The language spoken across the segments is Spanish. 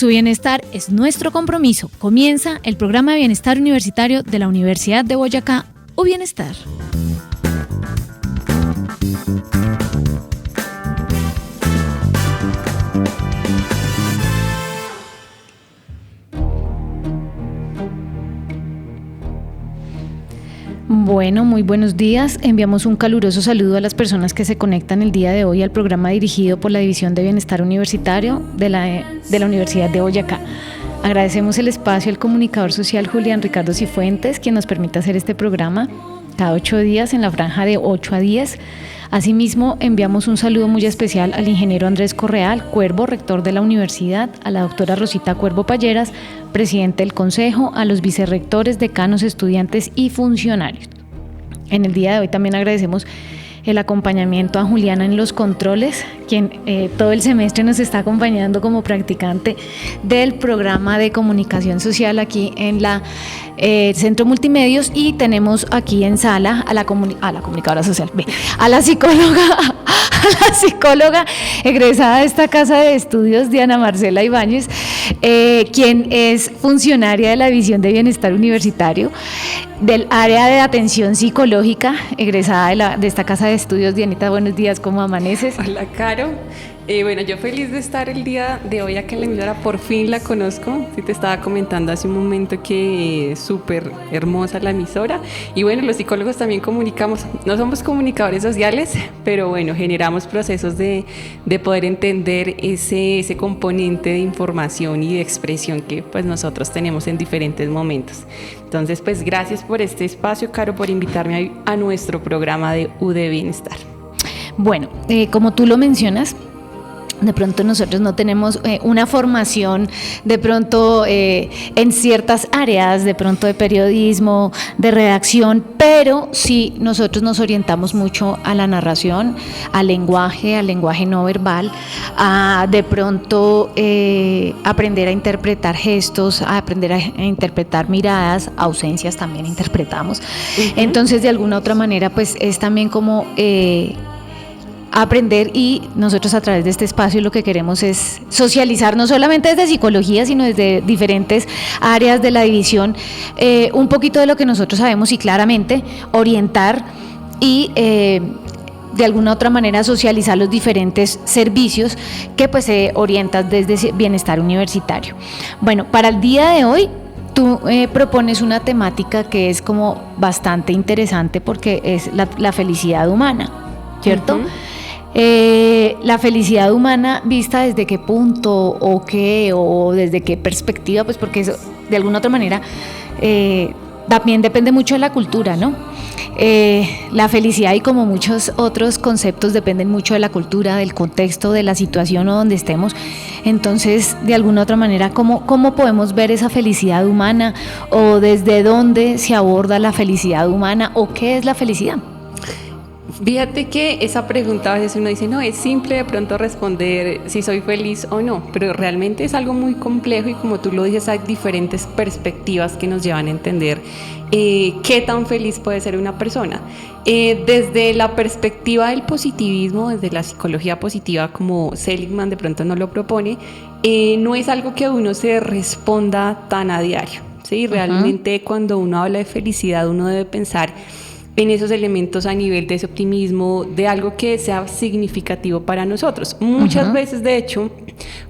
Su bienestar es nuestro compromiso. Comienza el programa de bienestar universitario de la Universidad de Boyacá, UBienestar. Bueno, muy buenos días. Enviamos un caluroso saludo a las personas que se conectan el día de hoy al programa dirigido por la División de Bienestar Universitario de la Universidad de Boyacá. Agradecemos el espacio al comunicador social Julián Ricardo Cifuentes, quien nos permite hacer este programa cada 8 días en la franja de 8 a 10. Asimismo, enviamos un saludo muy especial al ingeniero Andrés Correal Cuervo, rector de la universidad, a la doctora Rosita Cuervo Palleras, presidente del consejo, a los vicerrectores, decanos, estudiantes y funcionarios. En el día de hoy también agradecemos el acompañamiento a Juliana en los controles, quien todo el semestre nos está acompañando como practicante del programa de comunicación social aquí en la Centro Multimedios, y tenemos aquí en sala a la comunicadora social, a la psicóloga egresada de esta casa de estudios, Diana Marcela Ibáñez, quien es funcionaria de la División de Bienestar Universitario del área de atención psicológica, egresada de esta casa de estudios. Dianita, buenos días, ¿cómo amaneces? Hola, Caro. Bueno, yo feliz de estar el día de hoy acá en la emisora, por fin la conozco. Sí, te estaba comentando hace un momento que es súper hermosa la emisora. Y bueno, los psicólogos también comunicamos, no somos comunicadores sociales, pero bueno, generamos procesos de poder entender ese componente de información y de expresión que pues nosotros tenemos en diferentes momentos. Entonces, pues gracias por este espacio, Caro, por invitarme a nuestro programa de UD Bienestar. Bueno, como tú lo mencionas, de pronto nosotros no tenemos una formación de pronto en ciertas áreas, de pronto de periodismo, de redacción, pero sí nosotros nos orientamos mucho a la narración, al lenguaje no verbal, a de pronto aprender a interpretar gestos, a aprender a interpretar miradas, ausencias también interpretamos. Uh-huh. Entonces, de alguna otra manera, pues es también como aprender, y nosotros a través de este espacio lo que queremos es socializar, no solamente desde psicología, sino desde diferentes áreas de la división, un poquito de lo que nosotros sabemos y claramente orientar y de alguna otra manera socializar los diferentes servicios que pues se orientan desde bienestar universitario. Bueno, para el día de hoy tú propones una temática que es como bastante interesante porque es la felicidad humana, ¿cierto? Uh-huh. La felicidad humana vista desde qué punto o desde qué perspectiva, pues porque eso de alguna otra manera también depende mucho de la cultura, ¿no? La felicidad, y como muchos otros conceptos, dependen mucho de la cultura, del contexto, de la situación o donde estemos. Entonces, de alguna otra manera, ¿cómo podemos ver esa felicidad humana, o desde dónde se aborda la felicidad humana, o qué es la felicidad? Fíjate que esa pregunta a veces uno dice, no, es simple de pronto responder si soy feliz o no, pero realmente es algo muy complejo, y como tú lo dices, hay diferentes perspectivas que nos llevan a entender qué tan feliz puede ser una persona. Desde la perspectiva del positivismo, desde la psicología positiva, como Seligman de pronto nos lo propone, no es algo que uno se responda tan a diario, ¿sí? Realmente uh-huh. Cuando uno habla de felicidad, uno debe pensar en esos elementos a nivel de ese optimismo, de algo que sea significativo para nosotros. Muchas uh-huh. veces, de hecho,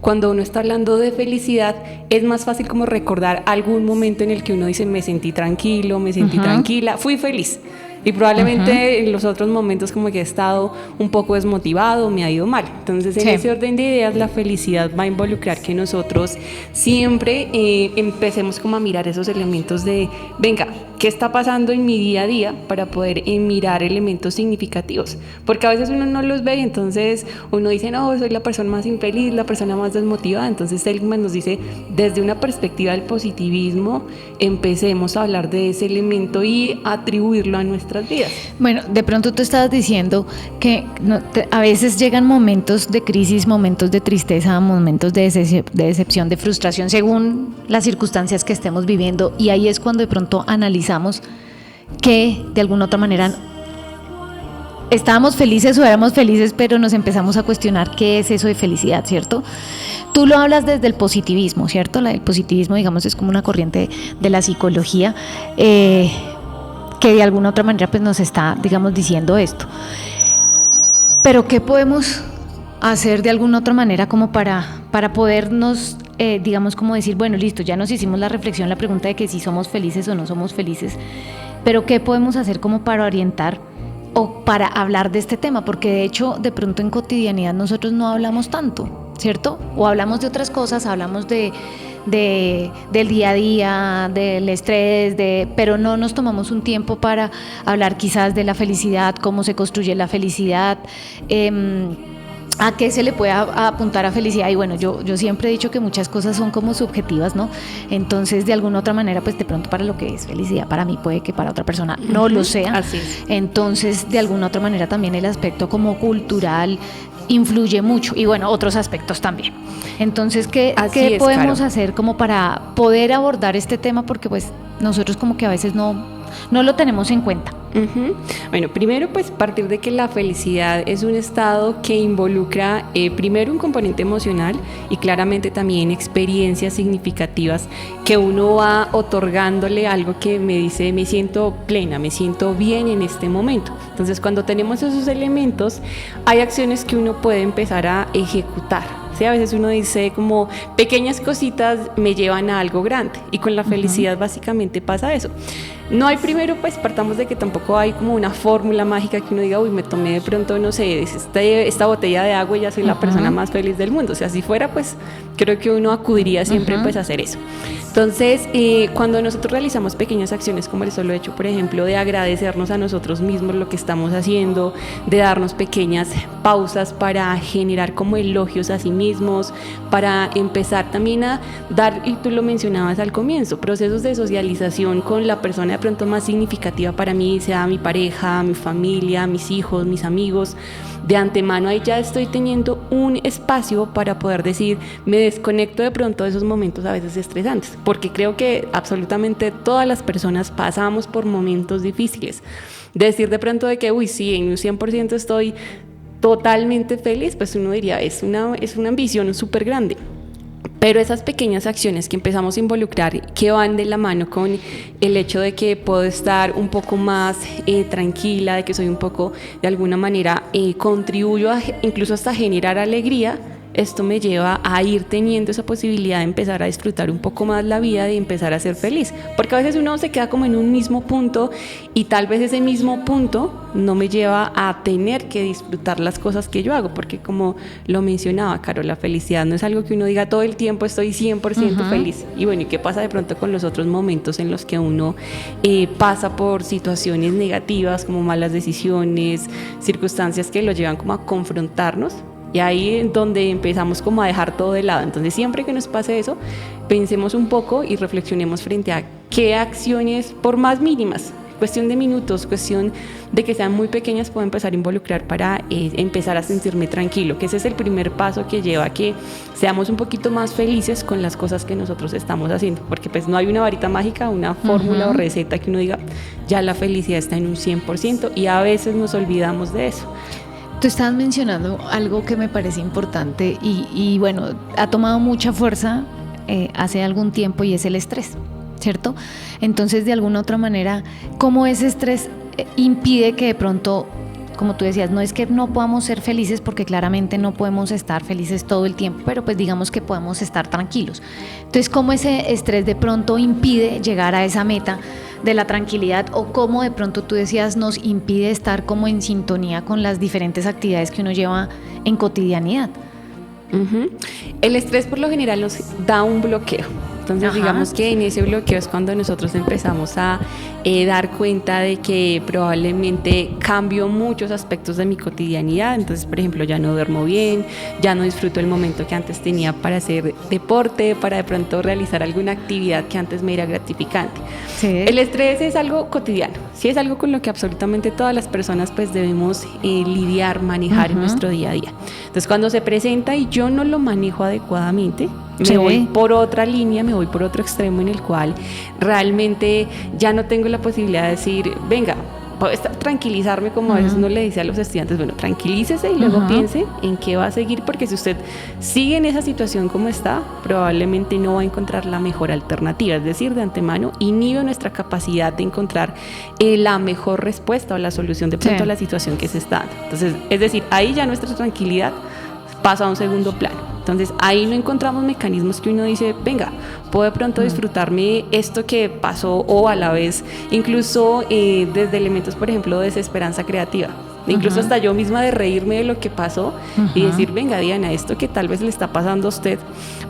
cuando uno está hablando de felicidad, es más fácil como recordar algún momento en el que uno dice, me sentí tranquilo, me sentí uh-huh. tranquila, fui feliz. Y probablemente uh-huh. en los otros momentos como que he estado un poco desmotivado, me ha ido mal. Entonces, en ese orden de ideas, la felicidad va a involucrar que nosotros siempre empecemos como a mirar esos elementos de, venga, ¿qué está pasando en mi día a día? Para poder mirar elementos significativos. Porque a veces uno no los ve y entonces uno dice, no, soy la persona más infeliz, la persona más desmotivada. Entonces, Seligman nos dice, desde una perspectiva del positivismo, empecemos a hablar de ese elemento y atribuirlo a nuestra vidas. Bueno, de pronto tú estabas diciendo que a veces llegan momentos de crisis, momentos de tristeza, momentos de decepción, de frustración, según las circunstancias que estemos viviendo, y ahí es cuando de pronto analizamos que de alguna otra manera estábamos felices o éramos felices, pero nos empezamos a cuestionar qué es eso de felicidad, ¿cierto? Tú lo hablas desde el positivismo, ¿cierto? El positivismo, digamos, es como una corriente de la psicología que de alguna otra manera pues nos está, digamos, diciendo esto. Pero ¿qué podemos hacer de alguna otra manera como para podernos, digamos, como decir, bueno, listo, ya nos hicimos la reflexión, la pregunta de que si somos felices o no somos felices, pero ¿qué podemos hacer como para orientar o para hablar de este tema? Porque de hecho, de pronto en cotidianidad nosotros no hablamos tanto, ¿cierto? O hablamos de otras cosas, hablamos del día a día, del estrés, pero no nos tomamos un tiempo para hablar quizás de la felicidad, cómo se construye la felicidad, a qué se le puede apuntar a felicidad. Y bueno, yo siempre he dicho que muchas cosas son como subjetivas, ¿no? Entonces, de alguna otra manera, pues de pronto para lo que es felicidad, para mí puede que para otra persona no lo sea. Así es. Entonces, de alguna otra manera también el aspecto como cultural influye mucho, y bueno, otros aspectos también. Entonces, ¿qué podemos hacer como para poder abordar este tema? Porque pues nosotros como que a veces no lo tenemos en cuenta. Bueno, primero pues partir de que la felicidad es un estado que involucra primero un componente emocional y claramente también experiencias significativas que uno va otorgándole algo que me dice me siento plena, me siento bien en este momento. Entonces cuando tenemos esos elementos hay acciones que uno puede empezar a ejecutar. ¿Sí? A veces uno dice como pequeñas cositas me llevan a algo grande y con la felicidad básicamente pasa eso. No hay primero, pues partamos de que tampoco hay como una fórmula mágica que uno diga, uy, me tomé de pronto, no sé, esta botella de agua y ya soy la persona más feliz del mundo. O sea, si fuera, pues creo que uno acudiría siempre pues a hacer eso. Entonces, cuando nosotros realizamos pequeñas acciones como el solo hecho, por ejemplo, de agradecernos a nosotros mismos lo que estamos haciendo, de darnos pequeñas pausas para generar como elogios a sí mismos, para empezar también a dar, y tú lo mencionabas al comienzo, procesos de socialización con la persona de pronto más significativa para mí, sea mi pareja, mi familia, mis hijos, mis amigos. De antemano ahí ya estoy teniendo un espacio para poder decir, me desconecto de pronto de esos momentos a veces estresantes, porque creo que absolutamente todas las personas pasamos por momentos difíciles. Decir de pronto de que, uy, sí, en un 100% estoy totalmente feliz, pues uno diría, es una ambición súper grande. Pero esas pequeñas acciones que empezamos a involucrar, que van de la mano con el hecho de que puedo estar un poco más tranquila, de que soy un poco, de alguna manera, contribuyo incluso hasta generar alegría, esto me lleva a ir teniendo esa posibilidad de empezar a disfrutar un poco más la vida, de empezar a ser feliz. Porque a veces uno se queda como en un mismo punto y tal vez ese mismo punto no me lleva a tener que disfrutar las cosas que yo hago. Porque como lo mencionaba, Caro, la felicidad no es algo que uno diga todo el tiempo estoy 100% feliz. Y bueno, ¿y qué pasa de pronto con los otros momentos en los que uno pasa por situaciones negativas como malas decisiones, circunstancias que lo llevan como a confrontarnos? Y ahí es donde empezamos como a dejar todo de lado. Entonces siempre que nos pase eso, pensemos un poco y reflexionemos frente a qué acciones, por más mínimas, cuestión de minutos, cuestión de que sean muy pequeñas, puedo empezar a involucrar para empezar a sentirme tranquilo, que ese es el primer paso que lleva a que seamos un poquito más felices con las cosas que nosotros estamos haciendo, porque pues no hay una varita mágica, una fórmula o receta que uno diga, ya la felicidad está en un 100% y a veces nos olvidamos de eso. Tú estabas mencionando algo que me parece importante y bueno, ha tomado mucha fuerza hace algún tiempo y es el estrés, ¿cierto? Entonces, de alguna otra manera, ¿cómo ese estrés impide que de pronto, como tú decías, no es que no podamos ser felices, porque claramente no podemos estar felices todo el tiempo, pero pues digamos que podemos estar tranquilos? Entonces, ¿cómo ese estrés de pronto impide llegar a esa meta de la tranquilidad, o cómo de pronto tú decías nos impide estar como en sintonía con las diferentes actividades que uno lleva en cotidianidad? El estrés por lo general nos da un bloqueo. Entonces digamos que en ese bloqueo es cuando nosotros empezamos a dar cuenta de que probablemente cambio muchos aspectos de mi cotidianidad. Entonces, por ejemplo, ya no duermo bien, ya no disfruto el momento que antes tenía para hacer deporte, para de pronto realizar alguna actividad que antes me era gratificante. Sí. El estrés es algo cotidiano, sí, es algo con lo que absolutamente todas las personas pues debemos lidiar, manejar en nuestro día a día. Entonces, cuando se presenta y yo no lo manejo adecuadamente, me voy por otra línea, me voy por otro extremo en el cual realmente ya no tengo la posibilidad de decir, venga, tranquilizarme, como a veces uno le dice a los estudiantes, bueno, tranquilícese y luego piense en qué va a seguir, porque si usted sigue en esa situación como está, probablemente no va a encontrar la mejor alternativa, es decir, de antemano inhibe nuestra capacidad de encontrar la mejor respuesta o la solución de pronto a la situación que se está dando. Entonces, es decir, ahí ya nuestra tranquilidad pasa a un segundo plano. Entonces ahí no encontramos mecanismos que uno dice, venga, puedo de pronto disfrutarme esto que pasó, o a la vez incluso desde elementos, por ejemplo, de desesperanza creativa. Incluso hasta yo misma de reírme de lo que pasó y decir, venga, Diana, esto que tal vez le está pasando a usted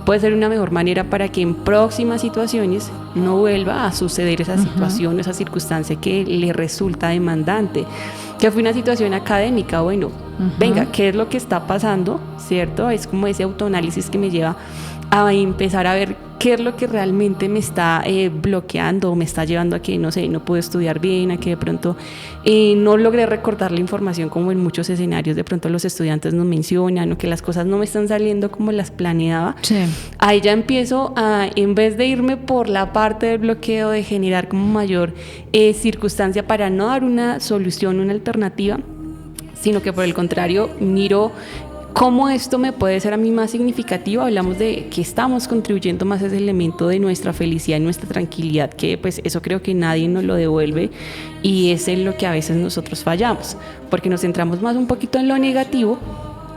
puede ser una mejor manera para que en próximas situaciones no vuelva a suceder esa situación, esa circunstancia que le resulta demandante. Que fue una situación académica, bueno, venga, ¿qué es lo que está pasando? ¿Cierto? Es como ese autoanálisis que me lleva a empezar a ver qué es lo que realmente me está bloqueando o me está llevando a que, no sé, no puedo estudiar bien, a que de pronto no logré recordar la información como en muchos escenarios de pronto los estudiantes nos mencionan, o que las cosas no me están saliendo como las planeaba. Sí. Ahí ya empiezo a, en vez de irme por la parte del bloqueo, de generar como mayor circunstancia para no dar una solución, una alternativa, sino que por el contrario miro cómo esto me puede ser a mí más significativo. Hablamos de que estamos contribuyendo más a ese elemento de nuestra felicidad y nuestra tranquilidad, que pues eso creo que nadie nos lo devuelve, y es en lo que a veces nosotros fallamos, porque nos centramos más un poquito en lo negativo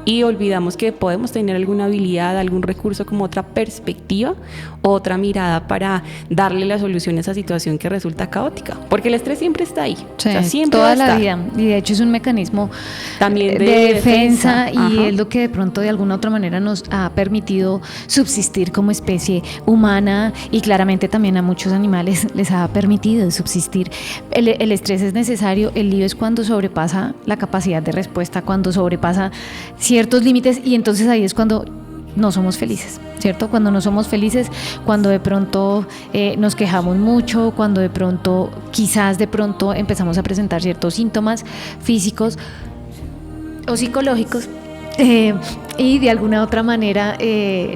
y olvidamos que podemos tener alguna habilidad, algún recurso, como otra perspectiva, otra mirada para darle la solución a esa situación que resulta caótica, porque el estrés siempre está ahí, sí, o sea, siempre toda la vida, y de hecho es un mecanismo también de defensa y es lo que de pronto de alguna otra manera nos ha permitido subsistir como especie humana, y claramente también a muchos animales les ha permitido subsistir. El estrés es necesario, el lío es cuando sobrepasa la capacidad de respuesta, cuando sobrepasa ciertos límites, y entonces ahí es cuando no somos felices, ¿cierto? Cuando no somos felices, cuando de pronto nos quejamos mucho, cuando de pronto, quizás de pronto empezamos a presentar ciertos síntomas físicos o psicológicos, y de alguna otra manera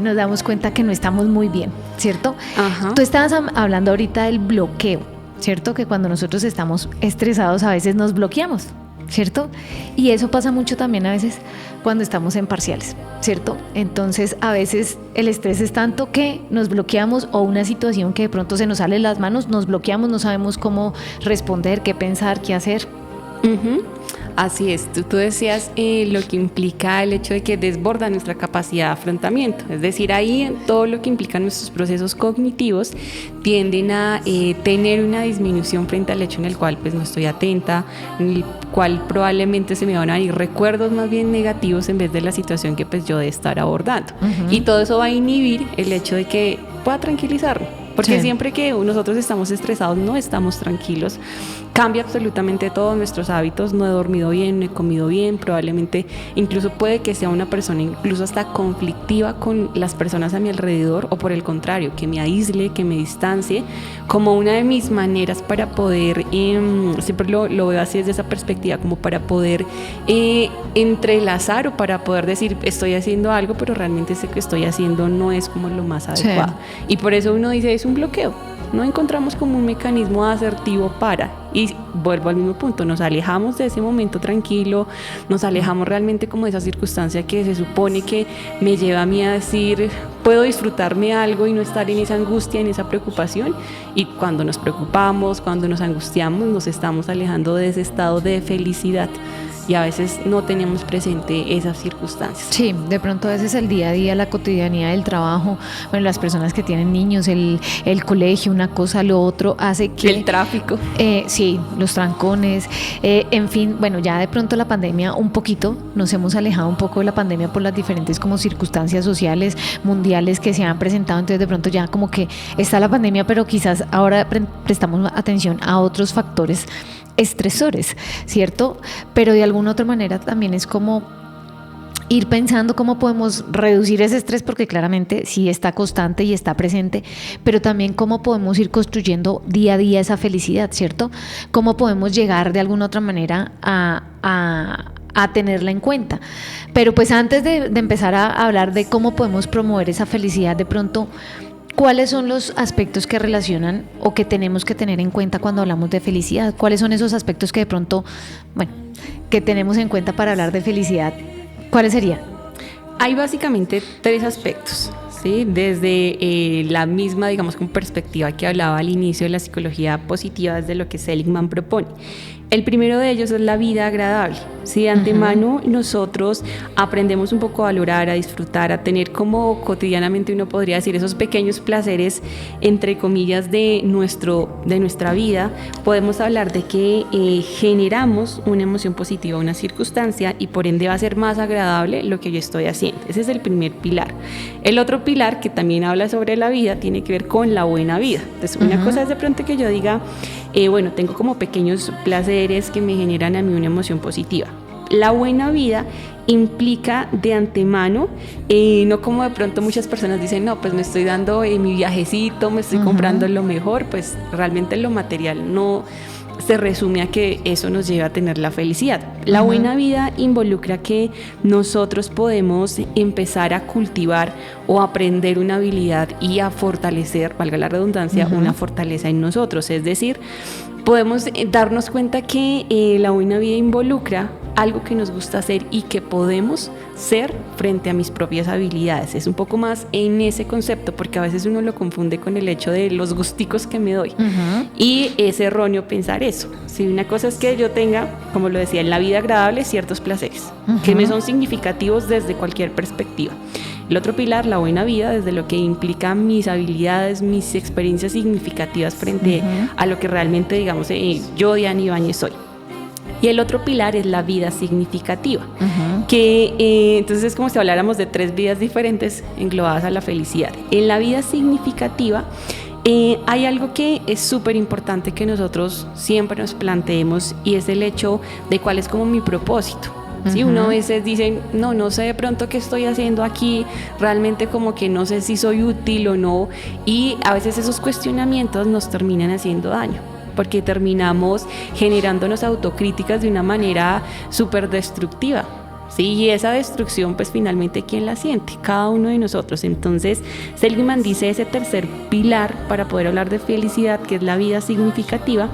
nos damos cuenta que no estamos muy bien, ¿cierto? Ajá. Tú estabas hablando ahorita del bloqueo, ¿cierto? Que cuando nosotros estamos estresados a veces nos bloqueamos, ¿cierto? Y eso pasa mucho también a veces cuando estamos en parciales, ¿cierto? Entonces a veces el estrés es tanto que nos bloqueamos, o una situación que de pronto se nos sale de las manos, nos bloqueamos, no sabemos cómo responder, qué pensar, qué hacer. Así es, tú decías lo que implica el hecho de que desborda nuestra capacidad de afrontamiento, es decir, ahí todo lo que implica nuestros procesos cognitivos tienden a tener una disminución frente al hecho en el cual pues no estoy atenta, en el cual probablemente se me van a ir recuerdos más bien negativos en vez de la situación que pues yo de estar abordando, y todo eso va a inhibir el hecho de que pueda tranquilizarme. Porque siempre que nosotros estamos estresados, no estamos tranquilos, cambia absolutamente todos nuestros hábitos. No he dormido bien, no he comido bien, probablemente incluso puede que sea una persona incluso hasta conflictiva con las personas a mi alrededor, o por el contrario, que me aísle, que me distancie, como una de mis maneras para poder, siempre lo veo así desde esa perspectiva, como para poder entrelazar, o para poder decir, estoy haciendo algo, pero realmente sé que estoy haciendo no es como lo más adecuado. Y por eso uno dice, es un bloqueo. No encontramos como un mecanismo asertivo para, y vuelvo al mismo punto, nos alejamos de ese momento tranquilo, nos alejamos realmente como de esa circunstancia que se supone que me lleva a mí a decir, puedo disfrutarme algo y no estar en esa angustia, en esa preocupación. Y cuando nos preocupamos, cuando nos angustiamos, nos estamos alejando de ese estado de felicidad, y a veces no tenemos presente esas circunstancias. Sí, de pronto a veces el día a día, la cotidianidad del trabajo, bueno, las personas que tienen niños, el colegio, una cosa, lo otro, hace que... El tráfico. Sí, los trancones, en fin, bueno, ya de pronto la pandemia un poquito, nos hemos alejado un poco de la pandemia por las diferentes como circunstancias sociales, mundiales que se han presentado, entonces de pronto ya como que está la pandemia, pero quizás ahora prestamos atención a otros factores estresores, ¿cierto? Pero de alguna otra manera también es como ir pensando cómo podemos reducir ese estrés, porque claramente sí está constante y está presente, pero también cómo podemos ir construyendo día a día esa felicidad, ¿cierto? Cómo podemos llegar de alguna otra manera a tenerla en cuenta. Pero pues antes de empezar a hablar de cómo podemos promover esa felicidad, de pronto ¿cuáles son los aspectos que relacionan o que tenemos que tener en cuenta cuando hablamos de felicidad? ¿Cuáles son esos aspectos que de pronto, bueno, que tenemos en cuenta para hablar de felicidad? ¿Cuáles serían? Hay básicamente 3 aspectos, ¿sí? Desde la misma, digamos, como perspectiva que hablaba al inicio de la psicología positiva, desde lo que Seligman propone. El primero de ellos es la vida agradable. Si de antemano nosotros aprendemos un poco a valorar, a disfrutar, a tener como cotidianamente uno podría decir esos pequeños placeres, entre comillas, de nuestra vida, podemos hablar de que generamos una emoción positiva, una circunstancia, y por ende va a ser más agradable lo que yo estoy haciendo. Ese es el primer pilar. El otro pilar, que también habla sobre la vida, tiene que ver con la buena vida. Entonces, una cosa es de pronto que yo diga, bueno, tengo como pequeños placeres que me generan a mí una emoción positiva. La buena vida implica de antemano, no como de pronto muchas personas dicen, no, pues me estoy dando mi viajecito, me estoy comprando lo mejor, pues realmente lo material no se resume a que eso nos lleva a tener la felicidad. La buena vida involucra que nosotros podemos empezar a cultivar o aprender una habilidad y a fortalecer, valga la redundancia, una fortaleza en nosotros. Es decir, podemos darnos cuenta que la buena vida involucra algo que nos gusta hacer y que podemos ser frente a mis propias habilidades. Es un poco más en ese concepto, porque a veces uno lo confunde con el hecho de los gusticos que me doy. Y es erróneo pensar eso. Si una cosa es que yo tenga, como lo decía, en la vida agradable, ciertos placeres que me son significativos desde cualquier perspectiva. El otro pilar, la buena vida, desde lo que implica mis habilidades, mis experiencias significativas frente a lo que realmente, digamos, yo, Diana Ibáñez, soy. Y el otro pilar es la vida significativa, que entonces es como si habláramos de 3 vidas diferentes englobadas a la felicidad. En la vida significativa hay algo que es súper importante que nosotros siempre nos planteemos, y es el hecho de cuál es como mi propósito. ¿Sí? Uno a veces dice, no sé de pronto qué estoy haciendo aquí, realmente como que no sé si soy útil o no, y a veces esos cuestionamientos nos terminan haciendo daño, porque terminamos generándonos autocríticas de una manera súper destructiva. Sí, y esa destrucción, pues finalmente, ¿quién la siente? Cada uno de nosotros. Entonces, Seligman dice ese tercer pilar para poder hablar de felicidad, que es la vida significativa,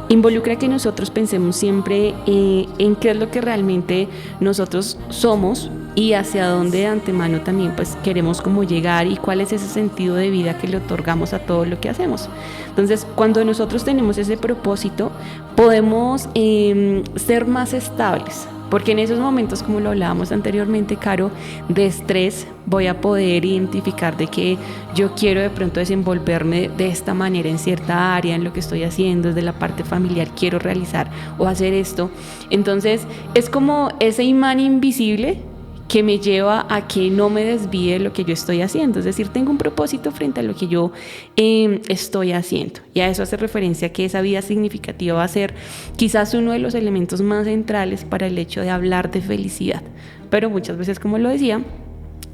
involucra que nosotros pensemos siempre en qué es lo que realmente nosotros somos y hacia dónde de antemano también pues queremos como llegar, y cuál es ese sentido de vida que le otorgamos a todo lo que hacemos. Entonces, cuando nosotros tenemos ese propósito, podemos ser más estables. Porque en esos momentos, como lo hablábamos anteriormente, Caro, de estrés, voy a poder identificar de que yo quiero de pronto desenvolverme de esta manera en cierta área, en lo que estoy haciendo, desde la parte familiar, quiero realizar o hacer esto. Entonces, es como ese imán invisible que me lleva a que no me desvíe lo que yo estoy haciendo. Es decir, tengo un propósito frente a lo que yo estoy haciendo. Y a eso hace referencia que esa vida significativa va a ser quizás uno de los elementos más centrales para el hecho de hablar de felicidad. Pero muchas veces, como lo decía,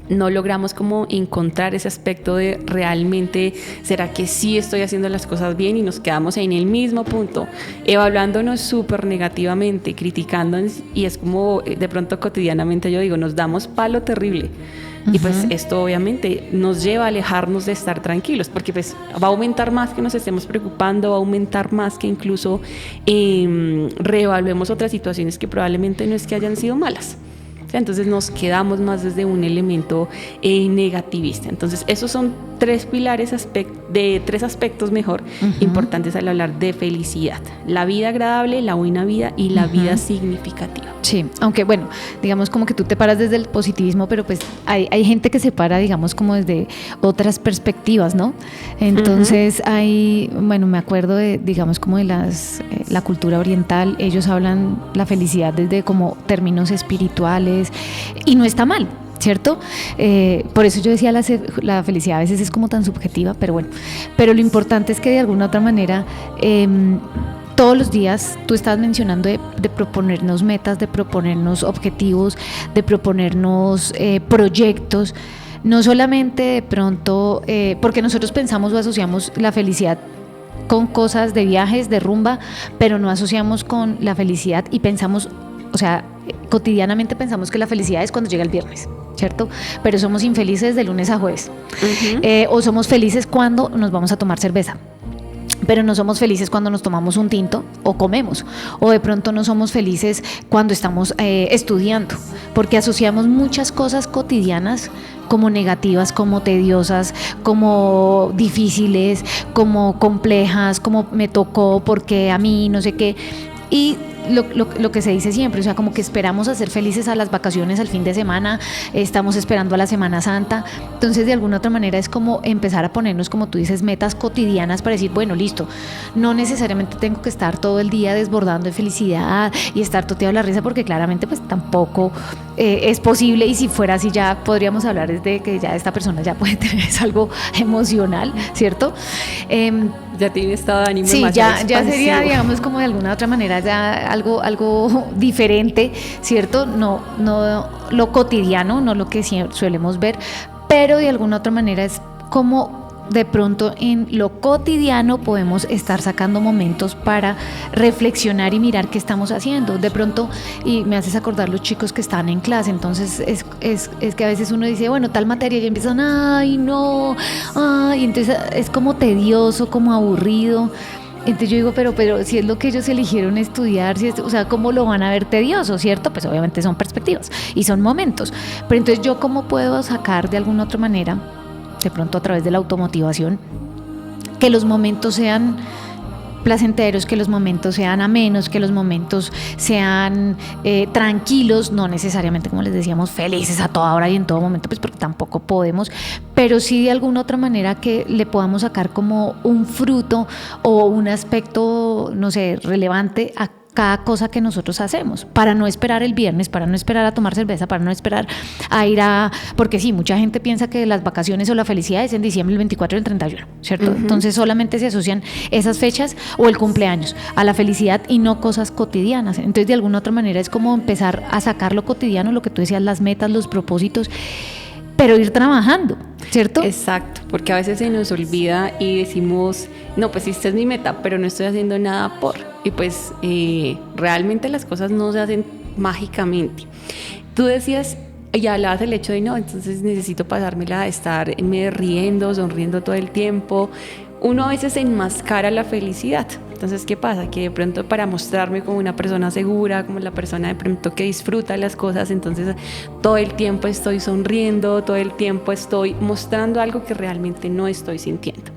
no logramos como encontrar ese aspecto de realmente, ¿será que sí estoy haciendo las cosas bien? Y nos quedamos en el mismo punto, evaluándonos súper negativamente, criticándonos, y es como de pronto cotidianamente yo digo, nos damos palo terrible. Y pues esto obviamente nos lleva a alejarnos de estar tranquilos, porque pues va a aumentar más que nos estemos preocupando, va a aumentar más que incluso reevaluemos otras situaciones que probablemente no es que hayan sido malas. Entonces nos quedamos más desde un elemento negativista. Entonces esos son 3 pilares de 3 aspectos importantes al hablar de felicidad: la vida agradable, la buena vida y la vida significativa. Sí, aunque bueno, digamos como que tú te paras desde el positivismo, pero pues hay gente que se para, digamos, como desde otras perspectivas, ¿no? Entonces bueno, me acuerdo de, digamos, como de la cultura oriental. Ellos hablan la felicidad desde como términos espirituales, y no está mal, ¿cierto? Por eso yo decía la felicidad a veces es como tan subjetiva, pero bueno, pero lo importante es que de alguna otra manera todos los días tú estás mencionando de proponernos metas, de proponernos objetivos, de proponernos proyectos, no solamente de pronto, porque nosotros pensamos o asociamos la felicidad con cosas de viajes, de rumba, pero no asociamos con la felicidad y pensamos, o sea, cotidianamente pensamos que la felicidad es cuando llega el viernes, ¿cierto? Pero somos infelices de lunes a jueves. Uh-huh. O somos felices cuando nos vamos a tomar cerveza, pero no somos felices cuando nos tomamos un tinto o comemos, o de pronto no somos felices cuando estamos estudiando, porque asociamos muchas cosas cotidianas como negativas, como tediosas, como difíciles, como complejas, como me tocó, porque a mí, no sé qué, y lo que se dice siempre, o sea, como que esperamos a ser felices a las vacaciones, al fin de semana, estamos esperando a la Semana Santa. Entonces, de alguna otra manera es como empezar a ponernos, como tú dices, metas cotidianas para decir, bueno, listo, no necesariamente tengo que estar todo el día desbordando de felicidad y estar toteado la risa, porque claramente pues tampoco es posible, y si fuera así ya podríamos hablar de que ya esta persona ya puede tener algo emocional, ¿cierto? Ya tiene estado de ánimo. Sí, más ya expansivo. sería, digamos, como de alguna otra manera ya algo diferente, ¿cierto? No lo cotidiano, no lo que suelemos ver, pero de alguna otra manera es como de pronto en lo cotidiano podemos estar sacando momentos para reflexionar y mirar qué estamos haciendo. De pronto, y me haces acordar los chicos que están en clase, entonces es que a veces uno dice, bueno, tal materia, y empiezan, ay, no, ay, entonces es como tedioso, como aburrido. Entonces yo digo, pero si es lo que ellos eligieron estudiar, si es, o sea, ¿cómo lo van a ver tedioso, cierto? Pues obviamente son perspectivas y son momentos. Pero entonces yo, ¿cómo puedo sacar de alguna otra manera, de pronto a través de la automotivación, que los momentos sean placenteros, que los momentos sean amenos, que los momentos sean tranquilos, no necesariamente, como les decíamos, felices a toda hora y en todo momento, pues porque tampoco podemos, pero sí de alguna otra manera que le podamos sacar como un fruto o un aspecto, no sé, relevante a cada cosa que nosotros hacemos, para no esperar el viernes, para no esperar a tomar cerveza, para no esperar a ir a... Porque sí, mucha gente piensa que las vacaciones o la felicidad es en diciembre, el 24 y el 31, ¿cierto? Uh-huh. Entonces solamente se asocian esas fechas o el cumpleaños a la felicidad y no cosas cotidianas. Entonces de alguna otra manera es como empezar a sacar lo cotidiano, lo que tú decías, las metas, los propósitos, pero ir trabajando, ¿cierto? Exacto, porque a veces se nos olvida y decimos, no, pues esta es mi meta, pero no estoy haciendo nada por... Y pues realmente las cosas no se hacen mágicamente. Tú decías, ya hablabas del hecho de no, entonces necesito pasármela a estarme riendo, sonriendo todo el tiempo. Uno a veces enmascara la felicidad. Entonces, ¿qué pasa? Que de pronto para mostrarme como una persona segura, como la persona de pronto que disfruta las cosas, entonces todo el tiempo estoy sonriendo, todo el tiempo estoy mostrando algo que realmente no estoy sintiendo.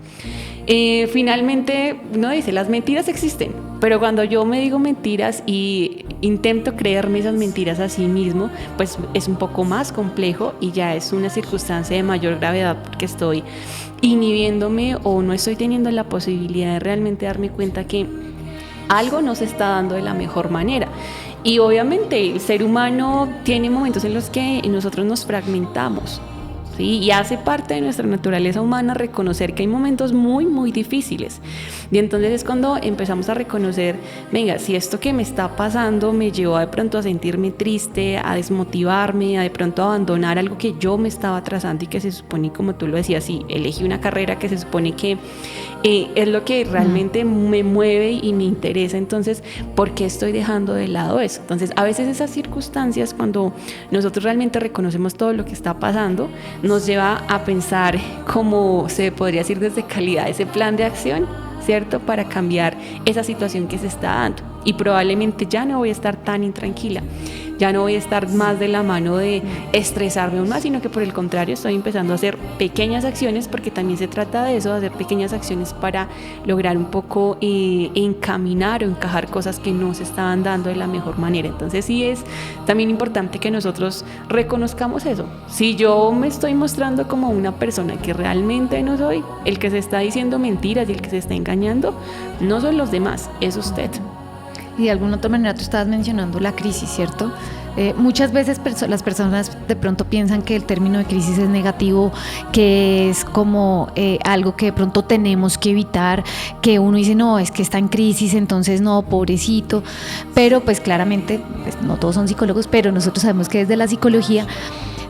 Finalmente, uno dice, las mentiras existen, pero cuando yo me digo mentiras y intento creerme esas mentiras a sí mismo, pues es un poco más complejo y ya es una circunstancia de mayor gravedad porque estoy inhibiéndome o no estoy teniendo la posibilidad de realmente darme cuenta que algo no se está dando de la mejor manera. Y obviamente el ser humano tiene momentos en los que nosotros nos fragmentamos. ¿Sí? Y hace parte de nuestra naturaleza humana reconocer que hay momentos muy, muy difíciles. Y entonces es cuando empezamos a reconocer, venga, si esto que me está pasando me llevó de pronto a sentirme triste, a desmotivarme, a de pronto abandonar algo que yo me estaba trazando y que se supone, como tú lo decías, sí, elegí una carrera que se supone que es lo que realmente me mueve y me interesa, entonces, ¿por qué estoy dejando de lado eso? Entonces, a veces esas circunstancias, cuando nosotros realmente reconocemos todo lo que está pasando, nos lleva a pensar, como se podría decir desde calidad, ese plan de acción, ¿cierto? Para cambiar esa situación que se está dando. Y probablemente ya no voy a estar tan intranquila, ya no voy a estar más de la mano de estresarme aún más, sino que por el contrario estoy empezando a hacer pequeñas acciones, porque también se trata de eso, de hacer pequeñas acciones para lograr un poco encaminar o encajar cosas que no se estaban dando de la mejor manera. Entonces sí es también importante que nosotros reconozcamos eso. Si yo me estoy mostrando como una persona que realmente no soy, el que se está diciendo mentiras y el que se está engañando no son los demás, es usted. Y de alguna otra manera tú estabas mencionando la crisis, ¿cierto? Muchas veces las personas de pronto piensan que el término de crisis es negativo, que es como algo que de pronto tenemos que evitar, que uno dice, no, es que está en crisis, entonces no, pobrecito. Pero pues claramente, pues, no todos son psicólogos, pero nosotros sabemos que desde la psicología,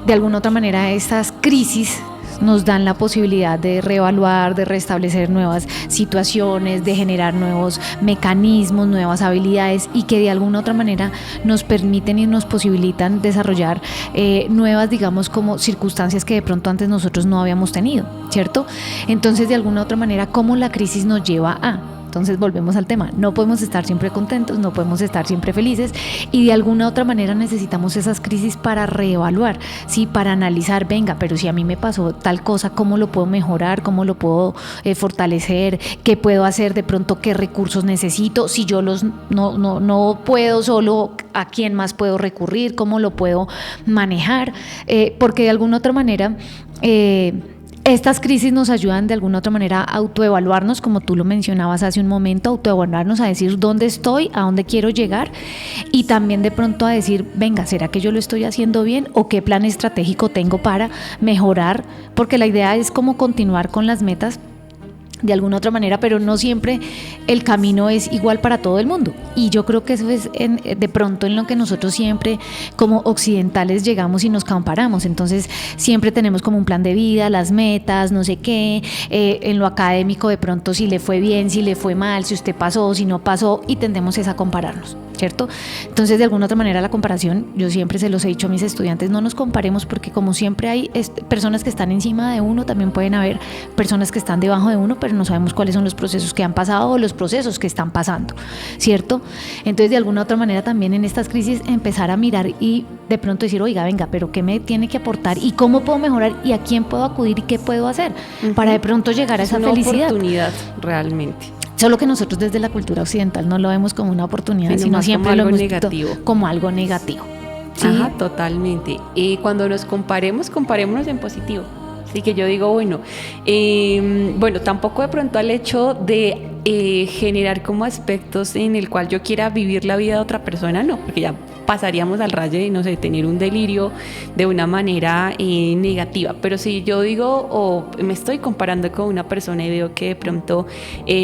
de alguna otra manera, estas crisis nos dan la posibilidad de reevaluar, de restablecer nuevas situaciones, de generar nuevos mecanismos, nuevas habilidades y que de alguna otra manera nos permiten y nos posibilitan desarrollar nuevas, digamos, como circunstancias que de pronto antes nosotros no habíamos tenido, ¿cierto? Entonces, de alguna otra manera, ¿cómo la crisis nos lleva a? Entonces volvemos al tema, no podemos estar siempre contentos, no podemos estar siempre felices y de alguna otra manera necesitamos esas crisis para reevaluar, ¿sí? Para analizar, venga, pero si a mí me pasó tal cosa, ¿cómo lo puedo mejorar? ¿Cómo lo puedo fortalecer? ¿Qué puedo hacer? De pronto, ¿qué recursos necesito? Si yo no puedo solo, ¿a quién más puedo recurrir? ¿Cómo lo puedo manejar? Porque de alguna otra manera... estas crisis nos ayudan de alguna otra manera a autoevaluarnos, como tú lo mencionabas hace un momento, autoevaluarnos, a decir dónde estoy, a dónde quiero llegar y también de pronto a decir, venga, ¿será que yo lo estoy haciendo bien o qué plan estratégico tengo para mejorar? Porque la idea es como continuar con las metas de alguna otra manera, pero no siempre el camino es igual para todo el mundo. Y yo creo que eso es de pronto en lo que nosotros siempre como occidentales llegamos y nos comparamos. Entonces siempre tenemos como un plan de vida, las metas, no sé qué, en lo académico de pronto si le fue bien, si le fue mal, si usted pasó, si no pasó, y tendemos a compararnos, ¿cierto? Entonces de alguna otra manera la comparación, yo siempre se los he dicho a mis estudiantes, no nos comparemos porque como siempre hay personas que están encima de uno, también pueden haber personas que están debajo de uno, pero no sabemos cuáles son los procesos que han pasado o los procesos que están pasando, ¿cierto? Entonces de alguna otra manera también en estas crisis empezar a mirar y de pronto decir, oiga, venga, pero ¿qué me tiene que aportar y cómo puedo mejorar y a quién puedo acudir y qué puedo hacer para de pronto llegar a esa felicidad? Es una oportunidad realmente. Solo que nosotros desde la cultura occidental no lo vemos como una oportunidad, sino siempre lo hemos visto como algo negativo. ¿Sí? Ajá, totalmente. Y cuando nos comparémonos en positivo. Así que yo digo, bueno, tampoco de pronto al hecho de generar como aspectos en el cual yo quiera vivir la vida de otra persona, no, porque ya pasaríamos al rayo de, no sé, tener un delirio de una manera negativa. Pero si yo digo o me estoy comparando con una persona y veo que de pronto,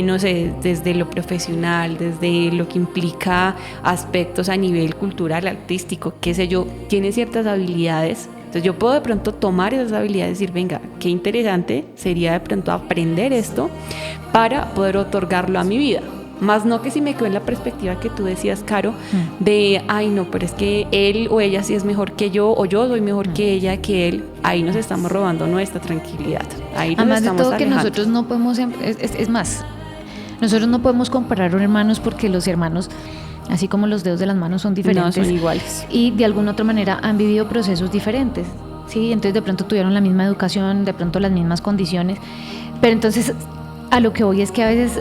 no sé, desde lo profesional, desde lo que implica aspectos a nivel cultural, artístico, qué sé yo, tiene ciertas habilidades. Entonces yo puedo de pronto tomar esas habilidades y decir, venga, qué interesante sería de pronto aprender esto para poder otorgarlo a mi vida. Más no que si me quedo en la perspectiva que tú decías, Caro, de, ay no, pero es que él o ella sí es mejor que yo, o yo soy mejor que ella, que él. Ahí nos estamos robando nuestra tranquilidad. Ahí nos además estamos de todo alejando. Que nosotros no podemos, es más, nosotros no podemos comparar hermanos porque los hermanos, así como los dedos de las manos, son diferentes. No son iguales. Y de alguna otra manera han vivido procesos diferentes, ¿sí? Entonces de pronto tuvieron la misma educación, de pronto las mismas condiciones, pero entonces a lo que voy es que a veces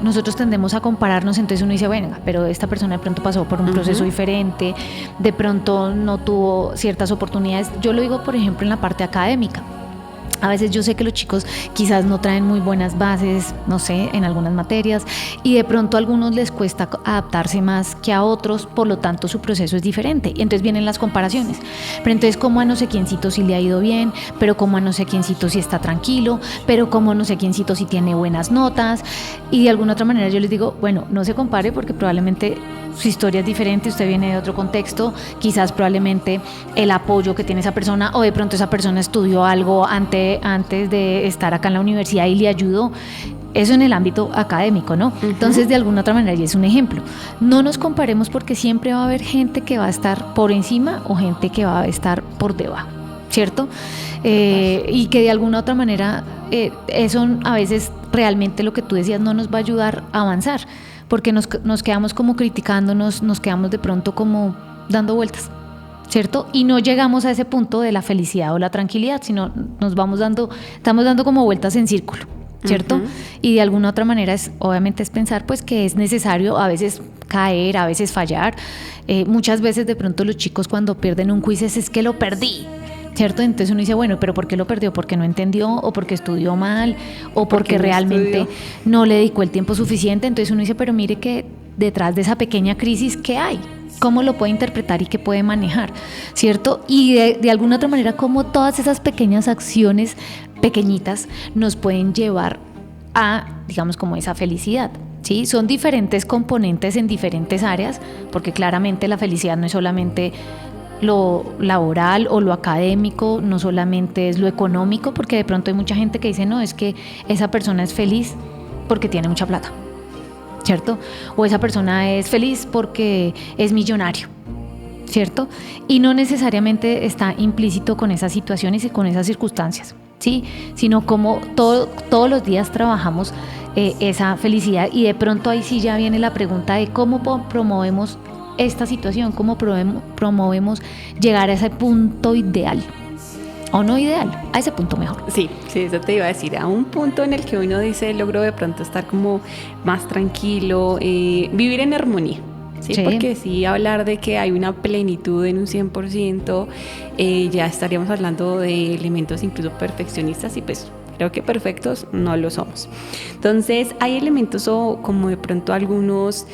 nosotros tendemos a compararnos, entonces uno dice, bueno, pero esta persona de pronto pasó por un proceso diferente, de pronto no tuvo ciertas oportunidades. Yo lo digo, por ejemplo, en la parte académica. A veces yo sé que los chicos quizás no traen muy buenas bases, no sé, en algunas materias, y de pronto a algunos les cuesta adaptarse más que a otros, por lo tanto su proceso es diferente. Y entonces vienen las comparaciones. Pero entonces, como a no sé quiéncito sí le ha ido bien, pero como a no sé quiéncito sí está tranquilo, pero como no sé quiéncito sí tiene buenas notas. Y de alguna otra manera yo les digo, bueno, no se compare porque probablemente su historia es diferente, usted viene de otro contexto, quizás probablemente el apoyo que tiene esa persona, o de pronto esa persona estudió algo antes de estar acá en la universidad y le ayudó. Eso en el ámbito académico, ¿no? Entonces, de alguna otra manera, y es un ejemplo. No nos comparemos porque siempre va a haber gente que va a estar por encima o gente que va a estar por debajo, ¿cierto? Y que de alguna otra manera eso a veces realmente lo que tú decías no nos va a ayudar a avanzar, porque nos quedamos como criticándonos, nos quedamos de pronto como dando vueltas, ¿cierto? Y no llegamos a ese punto de la felicidad o la tranquilidad, sino estamos dando como vueltas en círculo, ¿cierto? Y de alguna otra manera obviamente es pensar pues que es necesario a veces caer, a veces fallar. Muchas veces de pronto los chicos cuando pierden un quiz es que lo perdí, ¿cierto? Entonces uno dice, bueno, ¿pero por qué lo perdió? ¿Porque no entendió? ¿O porque estudió mal? ¿O porque realmente no le dedicó el tiempo suficiente? Entonces uno dice, pero mire que detrás de esa pequeña crisis, ¿qué hay? ¿Cómo lo puede interpretar y qué puede manejar? ¿Cierto? Y de alguna otra manera, cómo todas esas pequeñas acciones pequeñitas nos pueden llevar a, digamos, como esa felicidad. ¿Sí? Son diferentes componentes en diferentes áreas, porque claramente la felicidad no es solamente lo laboral o lo académico, no solamente es lo económico, porque de pronto hay mucha gente que dice, no, es que esa persona es feliz porque tiene mucha plata, ¿cierto? O esa persona es feliz porque es millonario, ¿cierto? Y no necesariamente está implícito con esas situaciones y con esas circunstancias, ¿sí? Sino como todos los días trabajamos esa felicidad, y de pronto ahí sí ya viene la pregunta de cómo promovemos esta situación, cómo promovemos llegar a ese punto ideal, o no ideal, a ese punto mejor. Sí, eso te iba a decir, a un punto en el que uno dice, logro de pronto estar como más tranquilo, vivir en armonía. Sí, porque sí, hablar de que hay una plenitud en un 100%, ya estaríamos hablando de elementos incluso perfeccionistas, y pues creo que perfectos no lo somos. Entonces hay elementos, o como de pronto algunos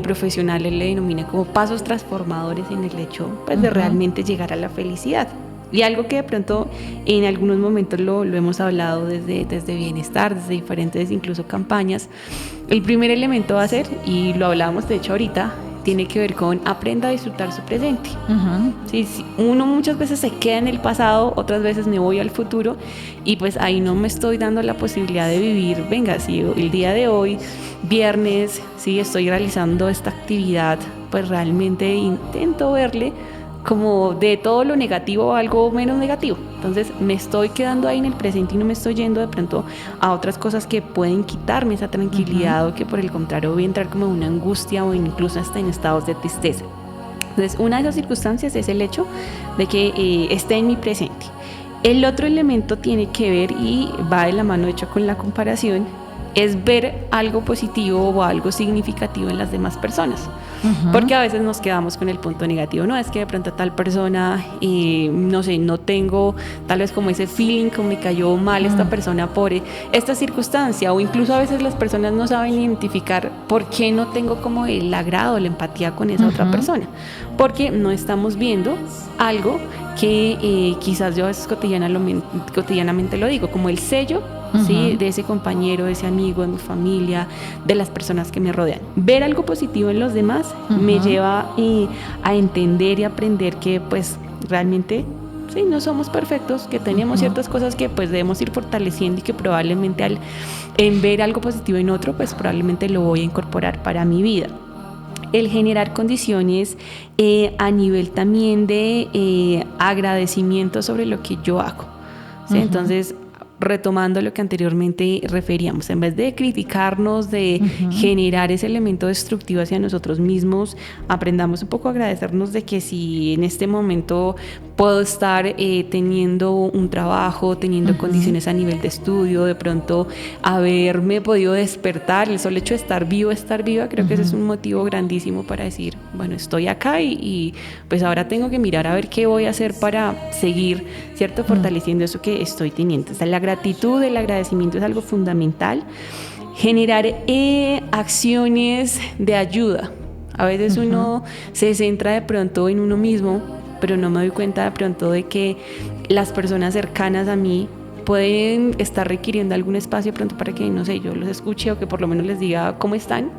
profesionales le denominan como pasos transformadores en el hecho, pues, de realmente llegar a la felicidad. Y algo que de pronto en algunos momentos lo hemos hablado desde bienestar, desde diferentes incluso campañas. El primer elemento va a ser, y lo hablábamos de hecho ahorita, tiene que ver con aprenda a disfrutar su presente. Sí, uno muchas veces se queda en el pasado, otras veces me voy al futuro, y pues ahí no me estoy dando la posibilidad de vivir, venga, si el día de hoy, viernes, sí, estoy realizando esta actividad, pues realmente intento verle como de todo lo negativo algo menos negativo. Entonces me estoy quedando ahí en el presente y no me estoy yendo de pronto a otras cosas que pueden quitarme esa tranquilidad, o que por el contrario voy a entrar como en una angustia o incluso hasta en estados de tristeza. Entonces una de esas circunstancias es el hecho de que esté en mi presente. El otro elemento tiene que ver, y va de la mano de hecho con la comparación, es ver algo positivo o algo significativo en las demás personas. Porque a veces nos quedamos con el punto negativo, no, es que de pronto tal persona, no sé, no tengo tal vez como ese feeling, como me cayó mal esta persona por esta circunstancia, o incluso a veces las personas no saben identificar por qué no tengo como el agrado, la empatía con esa otra persona, porque no estamos viendo algo que quizás yo a veces cotidianamente lo digo, como el sello, ¿sí?, de ese compañero, de ese amigo, de mi familia, de las personas que me rodean. Ver algo positivo en los demás me lleva a entender y aprender que pues realmente sí, no somos perfectos, que tenemos ciertas cosas que pues debemos ir fortaleciendo, y que probablemente en ver algo positivo en otro, pues probablemente lo voy a incorporar para mi vida. El generar condiciones a nivel también de agradecimiento sobre lo que yo hago, ¿sí? Entonces, retomando lo que anteriormente referíamos, en vez de criticarnos, de generar ese elemento destructivo hacia nosotros mismos, aprendamos un poco a agradecernos de que si en este momento puedo estar teniendo un trabajo, teniendo condiciones a nivel de estudio, de pronto haberme podido despertar, el solo hecho de estar viva, creo que ese es un motivo grandísimo para decir, bueno, estoy acá y pues ahora tengo que mirar a ver qué voy a hacer para seguir, ¿cierto?, fortaleciendo eso que estoy teniendo. O sea, la gratitud, el agradecimiento es algo fundamental. Generar acciones de ayuda. A veces uno se centra de pronto en uno mismo, pero no me doy cuenta de pronto de que las personas cercanas a mí pueden estar requiriendo algún espacio pronto para que, no sé, yo los escuche, o que por lo menos les diga cómo están,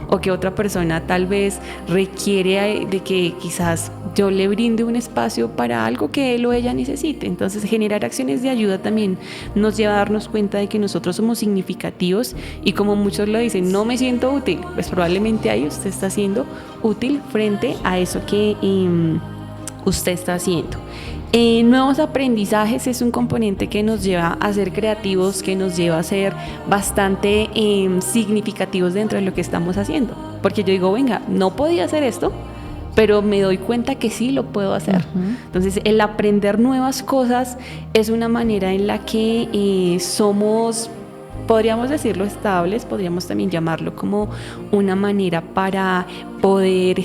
o que otra persona tal vez requiere de que quizás yo le brinde un espacio para algo que él o ella necesite. Entonces, generar acciones de ayuda también nos lleva a darnos cuenta de que nosotros somos significativos, y como muchos lo dicen, no me siento útil, pues probablemente ahí usted está siendo útil frente a eso que usted está haciendo. Nuevos aprendizajes es un componente que nos lleva a ser creativos, que nos lleva a ser bastante significativos dentro de lo que estamos haciendo. Porque yo digo, venga, no podía hacer esto, pero me doy cuenta que sí lo puedo hacer. Entonces, el aprender nuevas cosas es una manera en la que somos, podríamos decirlo, estables, podríamos también llamarlo como una manera para poder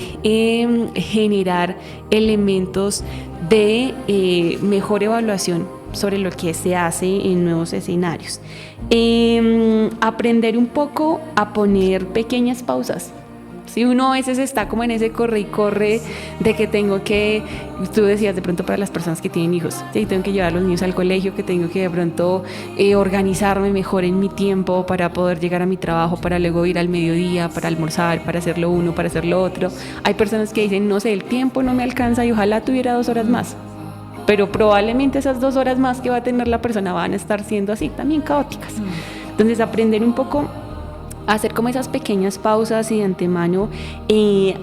generar elementos de mejor evaluación sobre lo que se hace en nuevos escenarios. Aprender un poco a poner pequeñas pausas, Si uno a veces está como en ese corre y corre de que tengo que, tú decías de pronto para las personas que tienen hijos, ¿sí? Tengo que llevar a los niños al colegio, que tengo que de pronto organizarme mejor en mi tiempo para poder llegar a mi trabajo, para luego ir al mediodía, para almorzar, para hacer lo uno, para hacer lo otro. Hay personas que dicen, no sé, el tiempo no me alcanza y ojalá tuviera 2 horas más. Pero probablemente esas 2 horas más que va a tener la persona van a estar siendo así, también caóticas. Entonces aprender un poco hacer como esas pequeñas pausas y de antemano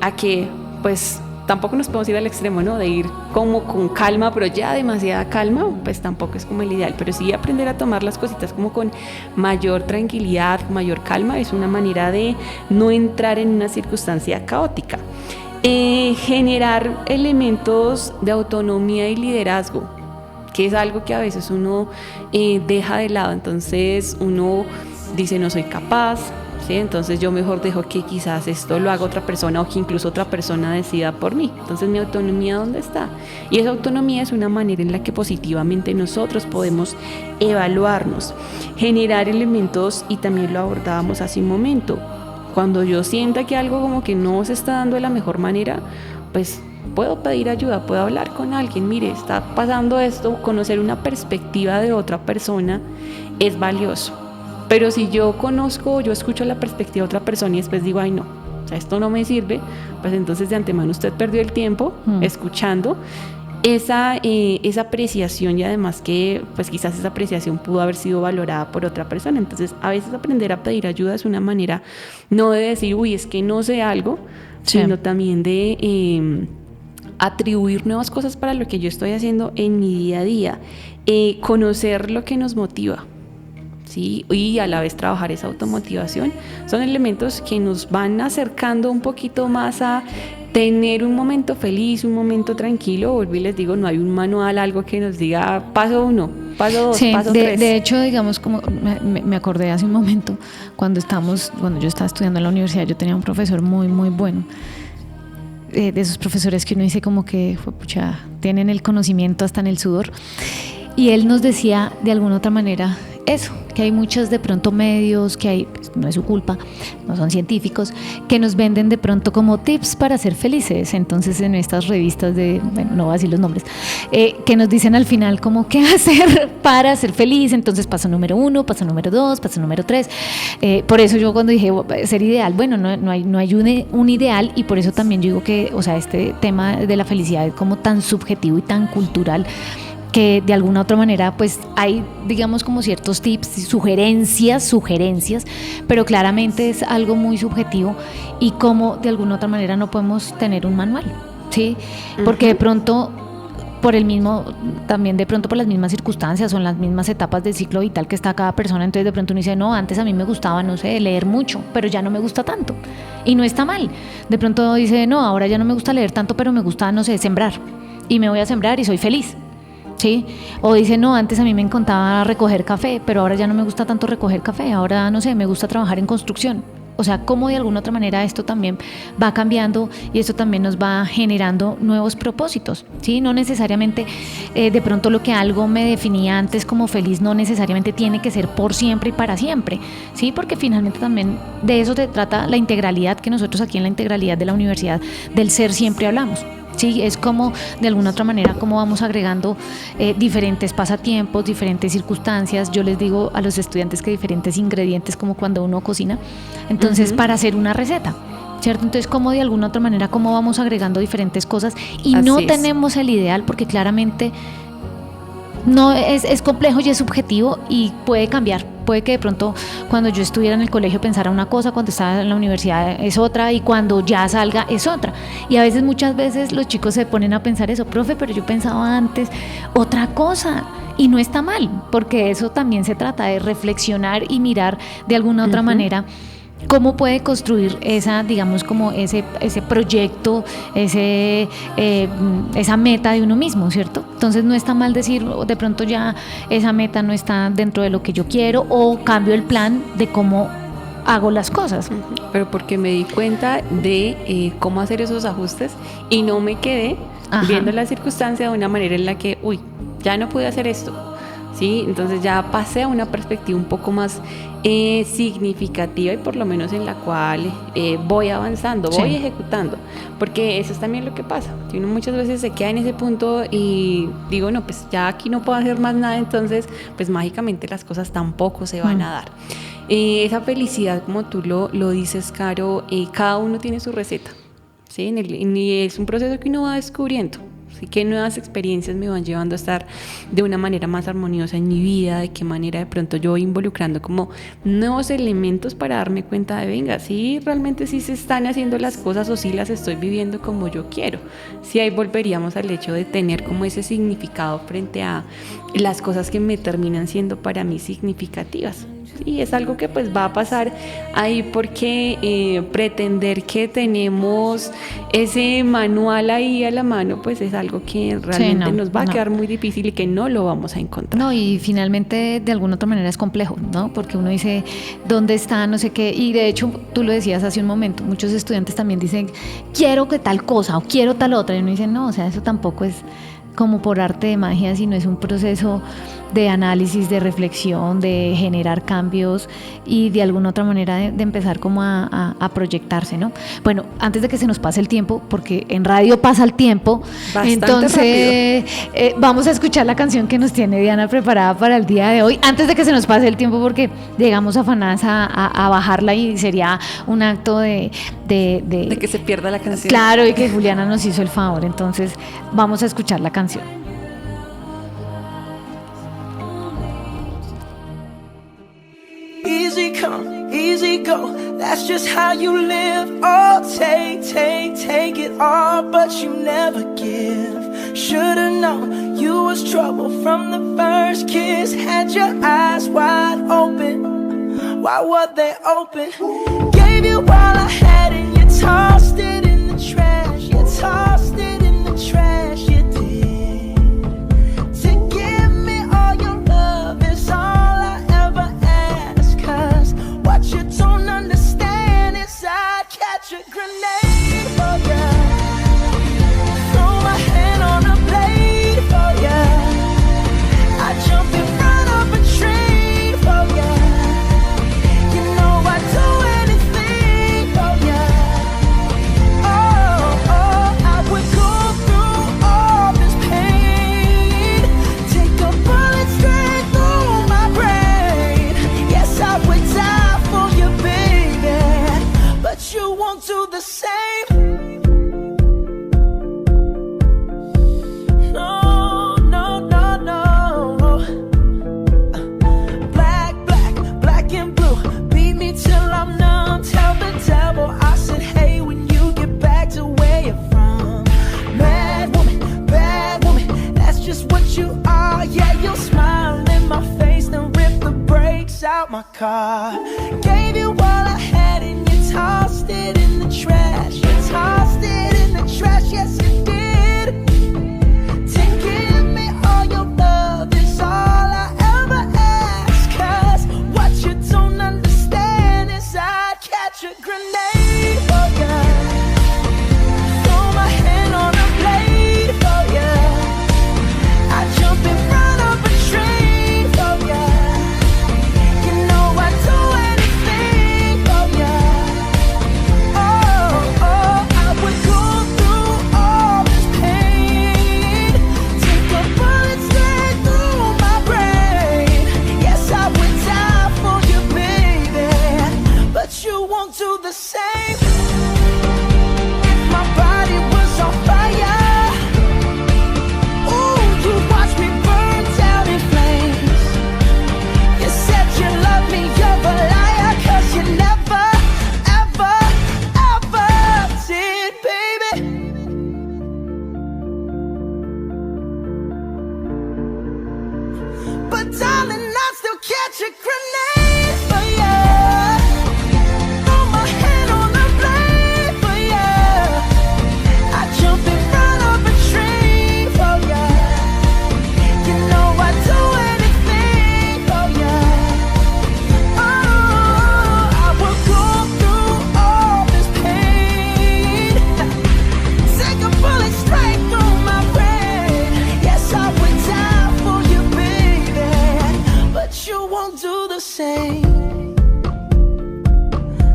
a que pues tampoco nos podemos ir al extremo, ¿no? De ir como con calma, pero ya demasiada calma, pues tampoco es como el ideal, pero sí aprender a tomar las cositas como con mayor tranquilidad, mayor calma, es una manera de no entrar en una circunstancia caótica. Generar elementos de autonomía y liderazgo, que es algo que a veces uno deja de lado, entonces uno dice no soy capaz, ¿sí? Entonces yo mejor dejo que quizás esto lo haga otra persona o que incluso otra persona decida por mí. Entonces mi autonomía, ¿dónde está? Y esa autonomía es una manera en la que positivamente nosotros podemos evaluarnos, generar elementos, y también lo abordábamos hace un momento. Cuando yo sienta que algo como que no se está dando de la mejor manera, pues puedo pedir ayuda, puedo hablar con alguien, mire, está pasando esto, conocer una perspectiva de otra persona es valioso. Pero si yo conozco, yo escucho la perspectiva de otra persona y después digo, ay no, o sea, esto no me sirve, pues entonces de antemano usted perdió el tiempo escuchando esa apreciación, y además que pues quizás esa apreciación pudo haber sido valorada por otra persona. Entonces a veces aprender a pedir ayuda es una manera no de decir, uy, es que no sé algo, sino también de atribuir nuevas cosas para lo que yo estoy haciendo en mi día a día, conocer lo que nos motiva. ¿Sí? Y a la vez trabajar esa automotivación son elementos que nos van acercando un poquito más a tener un momento feliz, un momento tranquilo. Vuelvo y les digo, no hay un manual, algo que nos diga paso 1, paso 2, paso 3. De hecho, digamos, como me acordé hace un momento, cuando yo estaba estudiando en la universidad, yo tenía un profesor muy, muy bueno. De esos profesores que uno dice como que, pucha, tienen el conocimiento hasta en el sudor. Y él nos decía de alguna otra manera eso, que hay muchos de pronto medios, que hay, pues, no es su culpa, no son científicos, que nos venden de pronto como tips para ser felices. Entonces en estas revistas bueno, no voy a decir los nombres, que nos dicen al final como qué hacer para ser feliz. Entonces paso número 1, paso número 2, paso número 3. Por eso yo cuando dije ser ideal, bueno, no hay un ideal, y por eso también yo digo que, o sea, este tema de la felicidad es como tan subjetivo y tan cultural, que de alguna otra manera pues hay, digamos, como ciertos tips, sugerencias, pero claramente es algo muy subjetivo, y como de alguna otra manera no podemos tener un manual, ¿sí? Porque de pronto también de pronto por las mismas circunstancias o en las mismas etapas del ciclo vital que está cada persona, entonces de pronto uno dice, no, antes a mí me gustaba, no sé, leer mucho, pero ya no me gusta tanto, y no está mal. De pronto dice, no, ahora ya no me gusta leer tanto, pero me gusta, no sé, sembrar, y me voy a sembrar y soy feliz. ¿Sí? O dice, no, antes a mí me encantaba recoger café, pero ahora ya no me gusta tanto recoger café, ahora, no sé, me gusta trabajar en construcción. O sea, cómo de alguna otra manera esto también va cambiando, y esto también nos va generando nuevos propósitos, ¿sí? No necesariamente, de pronto lo que algo me definía antes como feliz no necesariamente tiene que ser por siempre y para siempre, ¿sí? Porque finalmente también de eso se trata la integralidad, que nosotros aquí en la integralidad de la universidad del ser siempre hablamos. Sí, es como de alguna otra manera como vamos agregando diferentes pasatiempos, diferentes circunstancias. Yo les digo a los estudiantes que diferentes ingredientes, como cuando uno cocina, entonces para hacer una receta, ¿cierto? Entonces como de alguna otra manera como vamos agregando diferentes cosas, y así no tenemos el ideal, porque claramente no es complejo y es subjetivo y puede cambiar. Puede que de pronto cuando yo estuviera en el colegio pensara una cosa, cuando estaba en la universidad es otra, y cuando ya salga es otra. Y a veces, muchas veces los chicos se ponen a pensar eso, profe, pero yo pensaba antes otra cosa. Y no está mal, porque eso también se trata de reflexionar y mirar de alguna otra manera cómo puede construir esa, digamos, como ese proyecto, esa meta de uno mismo, ¿cierto? Entonces no está mal decir, de pronto ya esa meta no está dentro de lo que yo quiero, o cambio el plan de cómo hago las cosas. Pero porque me di cuenta de cómo hacer esos ajustes, y no me quedé viendo la circunstancia de una manera en la que, uy, ya no pude hacer esto, ¿sí? Entonces ya pasé a una perspectiva un poco más significativa y por lo menos en la cual voy avanzando, voy ejecutando, porque eso es también lo que pasa, que uno muchas veces se queda en ese punto y digo, no, pues ya aquí no puedo hacer más nada, entonces pues mágicamente las cosas tampoco se van a dar. Esa felicidad, como tú lo dices, Caro, cada uno tiene su receta, ¿sí? Y es un proceso que uno va descubriendo. Así que nuevas experiencias me van llevando a estar de una manera más armoniosa en mi vida, de qué manera de pronto yo voy involucrando como nuevos elementos para darme cuenta de, venga, sí, realmente sí se están haciendo las cosas o sí las estoy viviendo como yo quiero. Sí, ahí volveríamos al hecho de tener como ese significado frente a las cosas que me terminan siendo para mí significativas. Y es algo que pues va a pasar ahí porque pretender que tenemos ese manual ahí a la mano pues es algo que realmente nos va a quedar muy difícil y que no lo vamos a encontrar. No, y finalmente de alguna otra manera es complejo, ¿no? Porque uno dice, ¿dónde está? No sé qué. Y de hecho, tú lo decías hace un momento, muchos estudiantes también dicen, quiero que tal cosa o quiero tal otra. Y uno dice, no, o sea, eso tampoco es como por arte de magia, sino es un proceso de análisis, de reflexión, de generar cambios y de alguna otra manera de empezar como a proyectarse, ¿no? Bueno, antes de que se nos pase el tiempo, porque en radio pasa el tiempo, bastante entonces vamos a escuchar la canción que nos tiene Diana preparada para el día de hoy, antes de que se nos pase el tiempo, porque llegamos afanadas a bajarla y sería un acto de que se pierda la canción. Claro, y que Juliana nos hizo el favor, entonces vamos a escuchar la canción. Easy come, easy go, that's just how you live. Oh, take it all, but you never give. Should've known you was trouble from the first kiss. Had your eyes wide open, why were they open? Gave you all I had and you tossed it in the trash. You tossed it in the trash, you did. To give me all your love is all I ever ask. Cause what you don't understand is I'd catch a grenade for ya, throw my hand on a blade for ya, I'd jump in front of a train for ya. You know I'd do anything for ya. Oh, I would go through all this pain, take a bullet straight through my brain. Yes, I would die for you, baby, but you won't do the same. No, no, no, no. Black and blue, beat me till I'm numb. Tell the devil I said, hey, when you get back to where you're from. Bad woman, that's just what you are. Yeah, you'll smile in my face, then rip the brakes out my car. Gave you all I had and you tossed it in the trash. You tossed it in the trash, yes you did. To give me all your love is all I ever ask. Cause what you don't understand is I'd catch a grenade for ya, throw my hand on a blade for ya, I'd jump in front of a train for ya. You know I'd do anything for ya. Oh, I would go through all this pain, take a bullet straight through my brain. Yes, I would die for you, baby, but you won't do the same. If my body was on fire, ooh, you watch me burn down in flames. You said you love me, you're a liar, cause you never, ever, ever did, baby. But darling, I'd still catch a grenade for ya, throw my hand on a blade for ya, I'd jump in front of a train for ya. You know I'd do anything for ya. Oh, I would go through all this pain, take a bullet straight through my brain. Yes, I would die for you, baby, the same.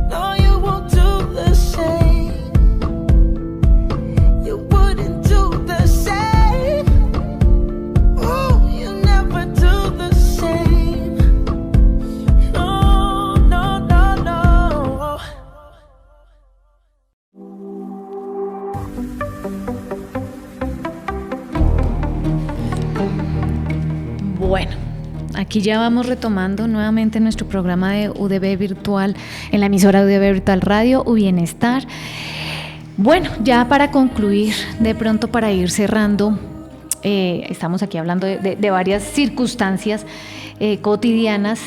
No, you won't do the same. You wouldn't do the same. Ooh, you never do the same. No, no, no, no. Bueno, aquí ya vamos retomando nuevamente nuestro programa de UDB Virtual en la emisora UDB Virtual Radio, Bienestar. Bueno, ya para concluir, de pronto para ir cerrando, estamos aquí hablando de varias circunstancias cotidianas.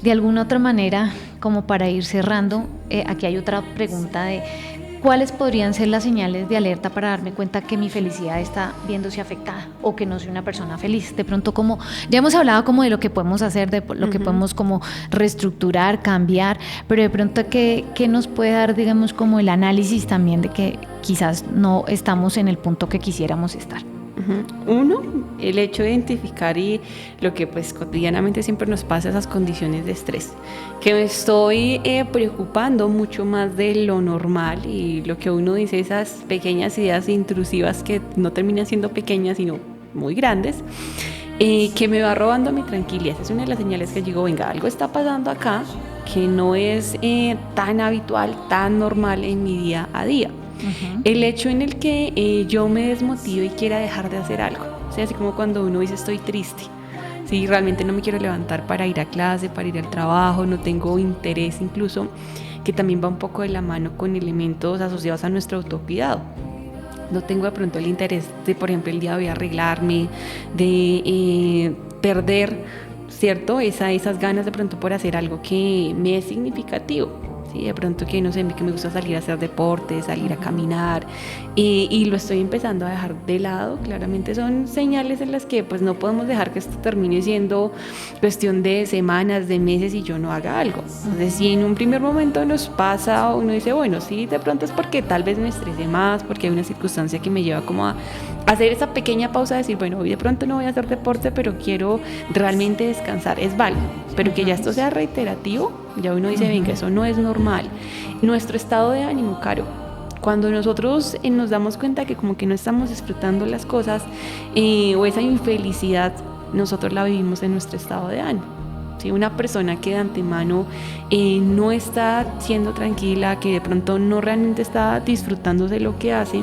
De alguna otra manera, como para ir cerrando, aquí hay otra pregunta de ¿cuáles podrían ser las señales de alerta para darme cuenta que mi felicidad está viéndose afectada o que no soy una persona feliz? De pronto, como ya hemos hablado como de lo que podemos hacer, de lo que podemos como reestructurar, cambiar, pero de pronto ¿qué nos puede dar, digamos, como el análisis también de que quizás no estamos en el punto que quisiéramos estar? Uno, el hecho de identificar y lo que pues cotidianamente siempre nos pasa, esas condiciones de estrés, que me estoy preocupando mucho más de lo normal, y lo que uno dice, esas pequeñas ideas intrusivas que no terminan siendo pequeñas sino muy grandes, que me va robando mi tranquilidad. Es una de las señales que digo, venga, algo está pasando acá que no es tan habitual, tan normal en mi día a día. El hecho en el que yo me desmotive y quiera dejar de hacer algo, o sea, así como cuando uno dice estoy triste, ¿sí? Realmente no me quiero levantar para ir a clase, para ir al trabajo, no tengo interés, incluso, que también va un poco de la mano con elementos asociados a nuestro autocuidado. No tengo de pronto el interés de, por ejemplo, el día voy a arreglarme, de perder, ¿cierto? Esas ganas de pronto por hacer algo que me es significativo. Sí, de pronto que no sé, que me gusta salir a hacer deporte, salir a caminar, y lo estoy empezando a dejar de lado. Claramente son señales en las que pues no podemos dejar que esto termine siendo cuestión de semanas, de meses y yo no haga algo. Entonces, si en un primer momento nos pasa, uno dice, bueno, sí, de pronto es porque tal vez me estrese más, porque hay una circunstancia que me lleva como a hacer esa pequeña pausa, de decir, bueno, hoy de pronto no voy a hacer deporte, pero quiero realmente descansar, es válido. Pero que ya esto sea reiterativo, ya uno dice, venga, eso no es normal. Nuestro estado de ánimo, Caro, cuando nosotros nos damos cuenta que como que no estamos disfrutando las cosas, o esa infelicidad, nosotros la vivimos en nuestro estado de ánimo. ¿Sí? Una persona que de antemano no está siendo tranquila, que de pronto no realmente está disfrutando de lo que hace,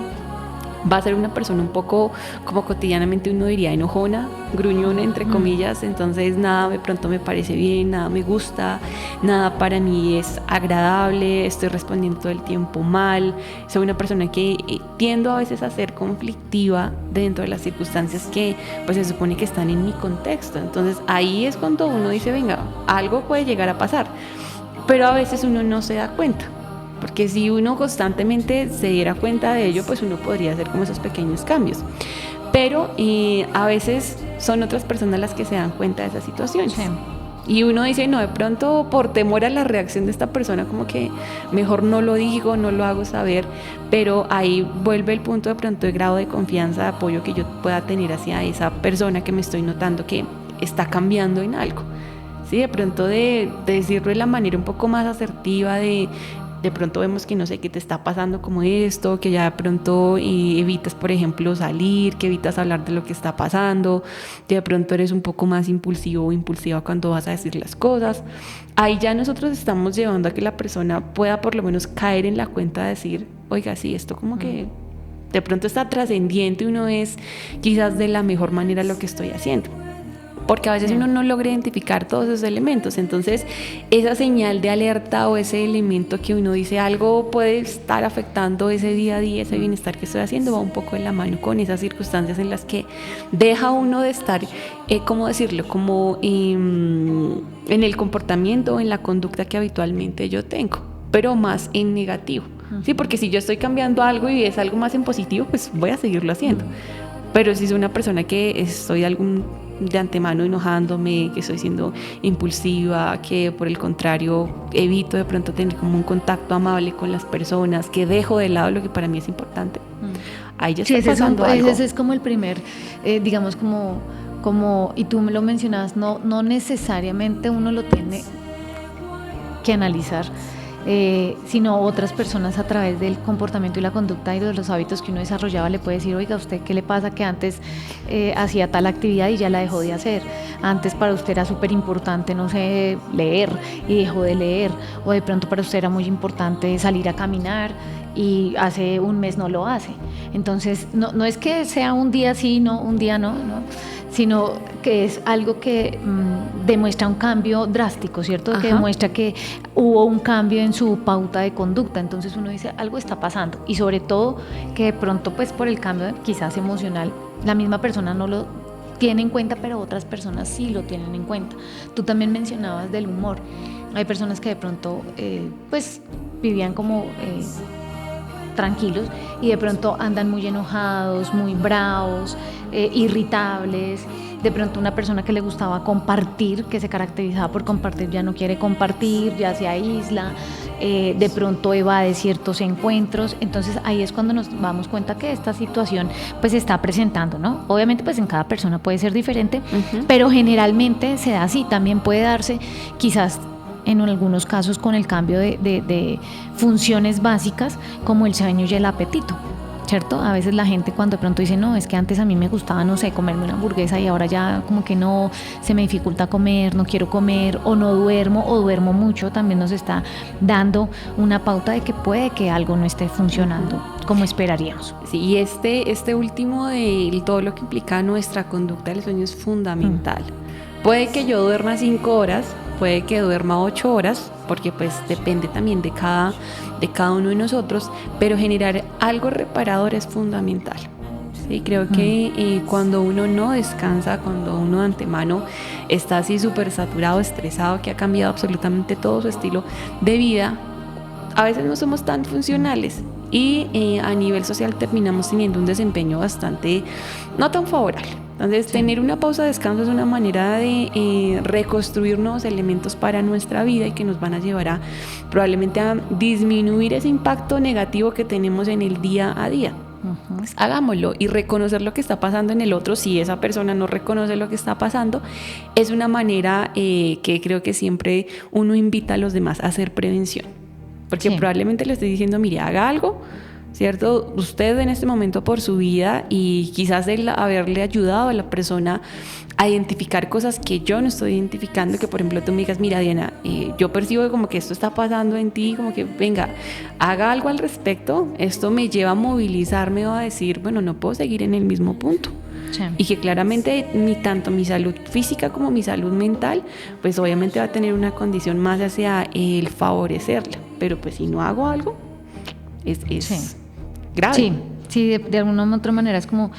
va a ser una persona un poco, como cotidianamente uno diría, enojona, gruñona, entre comillas. Entonces nada de pronto me parece bien, nada me gusta, nada para mí es agradable, estoy respondiendo todo el tiempo mal. Soy una persona que tiendo a veces a ser conflictiva dentro de las circunstancias que pues se supone que están en mi contexto. Entonces ahí es cuando uno dice, venga, algo puede llegar a pasar, pero a veces uno no se da cuenta. Porque si uno constantemente se diera cuenta de ello, pues uno podría hacer como esos pequeños cambios. Pero a veces son otras personas las que se dan cuenta de esas situaciones. Sí. Y uno dice, no, de pronto por temor a la reacción de esta persona, como que mejor no lo digo, no lo hago saber. Pero ahí vuelve el punto de pronto de grado de confianza, de apoyo que yo pueda tener hacia esa persona que me estoy notando que está cambiando en algo. Sí, de pronto de decirlo de la manera un poco más asertiva, de pronto vemos que no sé qué te está pasando como esto, que ya de pronto evitas, por ejemplo, salir, que evitas hablar de lo que está pasando, que de pronto eres un poco más impulsivo o impulsiva cuando vas a decir las cosas. Ahí ya nosotros estamos llevando a que la persona pueda por lo menos caer en la cuenta de decir, oiga, sí, esto como que de pronto está trascendiente, uno es quizás de la mejor manera lo que estoy haciendo. Porque a veces uno no logra identificar todos esos elementos. Entonces esa señal de alerta o ese elemento que uno dice algo puede estar afectando ese día a día, ese bienestar que estoy haciendo, va un poco de la mano con esas circunstancias en las que deja uno de estar, ¿cómo decirlo? Como en el comportamiento, en la conducta que habitualmente yo tengo, pero más en negativo. Sí, porque si yo estoy cambiando algo y es algo más en positivo, pues voy a seguirlo haciendo. Pero si soy una persona que estoy de antemano enojándome, que estoy siendo impulsiva, que por el contrario evito de pronto tener como un contacto amable con las personas, que dejo de lado lo que para mí es importante, ahí ya está pasando algo. Ese es como el primer, digamos, como como, y tú me lo mencionabas, no necesariamente uno lo tiene que analizar, sino otras personas a través del comportamiento y la conducta y de los hábitos que uno desarrollaba le puede decir, oiga, ¿usted qué le pasa que antes hacía tal actividad y ya la dejó de hacer? Antes para usted era súper importante, no sé, leer y dejó de leer, o de pronto para usted era muy importante salir a caminar y hace un mes no lo hace. Entonces, no es que sea un día sí, no, un día no, sino que es algo que demuestra un cambio drástico, ¿cierto? Ajá. Que demuestra que hubo un cambio en su pauta de conducta. Entonces uno dice, algo está pasando. Y sobre todo que de pronto, pues por el cambio quizás emocional, la misma persona no lo tiene en cuenta, pero otras personas sí lo tienen en cuenta. Tú también mencionabas del humor. Hay personas que de pronto, pues vivían como tranquilos y de pronto andan muy enojados, muy bravos, irritables. De pronto una persona que le gustaba compartir, que se caracterizaba por compartir, ya no quiere compartir, ya se aísla, de pronto evade ciertos encuentros. Entonces ahí es cuando nos damos cuenta que esta situación pues se está presentando, ¿no? Obviamente pues en cada persona puede ser diferente, pero generalmente se da así. También puede darse quizás en algunos casos con el cambio de funciones básicas como el sueño y el apetito, ¿cierto? A veces la gente cuando de pronto dice, no, es que antes a mí me gustaba, no sé, comerme una hamburguesa y ahora ya como que no, se me dificulta comer, no quiero comer, o no duermo, o duermo mucho, también nos está dando una pauta de que puede que algo no esté funcionando como esperaríamos. Sí, y este último de todo lo que implica nuestra conducta del sueño es fundamental. Puede que yo duerma 5 horas, puede que duerma 8 horas, porque pues depende también de cada uno de nosotros, pero generar algo reparador es fundamental. Sí, creo que cuando uno no descansa, cuando uno de antemano está así súper saturado, estresado, que ha cambiado absolutamente todo su estilo de vida, a veces no somos tan funcionales y a nivel social terminamos teniendo un desempeño bastante no tan favorable. Entonces, tener una pausa de descanso es una manera de reconstruir nuevos elementos para nuestra vida y que nos van a llevar probablemente a disminuir ese impacto negativo que tenemos en el día a día. Pues hagámoslo y reconocer lo que está pasando en el otro. Si esa persona no reconoce lo que está pasando, es una manera que creo que siempre uno invita a los demás a hacer prevención, porque probablemente le estoy diciendo, mire, haga algo, ¿cierto? Usted en este momento por su vida y quizás el haberle ayudado a la persona a identificar cosas que yo no estoy identificando, que por ejemplo tú me digas, mira Diana, yo percibo como que esto está pasando en ti, como que venga, haga algo al respecto, esto me lleva a movilizarme o a decir, bueno, no puedo seguir en el mismo punto. Sí. Y que claramente tanto mi salud física como mi salud mental, pues obviamente va a tener una condición más hacia el favorecerla, pero pues si no hago algo, es grave. Sí, de alguna u otra manera es como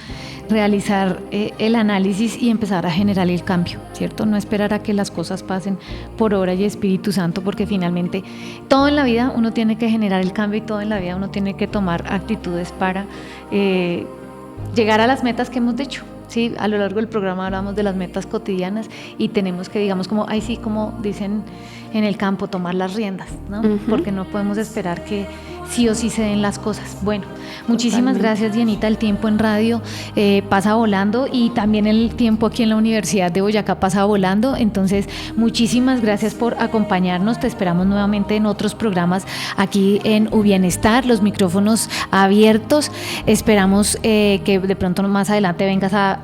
realizar el análisis y empezar a generar el cambio, ¿cierto? No esperar a que las cosas pasen por obra y Espíritu Santo, porque finalmente todo en la vida uno tiene que generar el cambio y todo en la vida uno tiene que tomar actitudes para llegar a las metas que hemos dicho. Sí, a lo largo del programa hablamos de las metas cotidianas y tenemos que, digamos, como dicen en el campo, tomar las riendas, ¿no? Porque no podemos esperar que sí o sí se den las cosas. Bueno, muchísimas gracias, Dianita. El tiempo en radio pasa volando y también el tiempo aquí en la Universidad de Boyacá pasa volando. Entonces, muchísimas gracias por acompañarnos. Te esperamos nuevamente en otros programas aquí en Ubienestar, los micrófonos abiertos. Esperamos que de pronto más adelante vengas a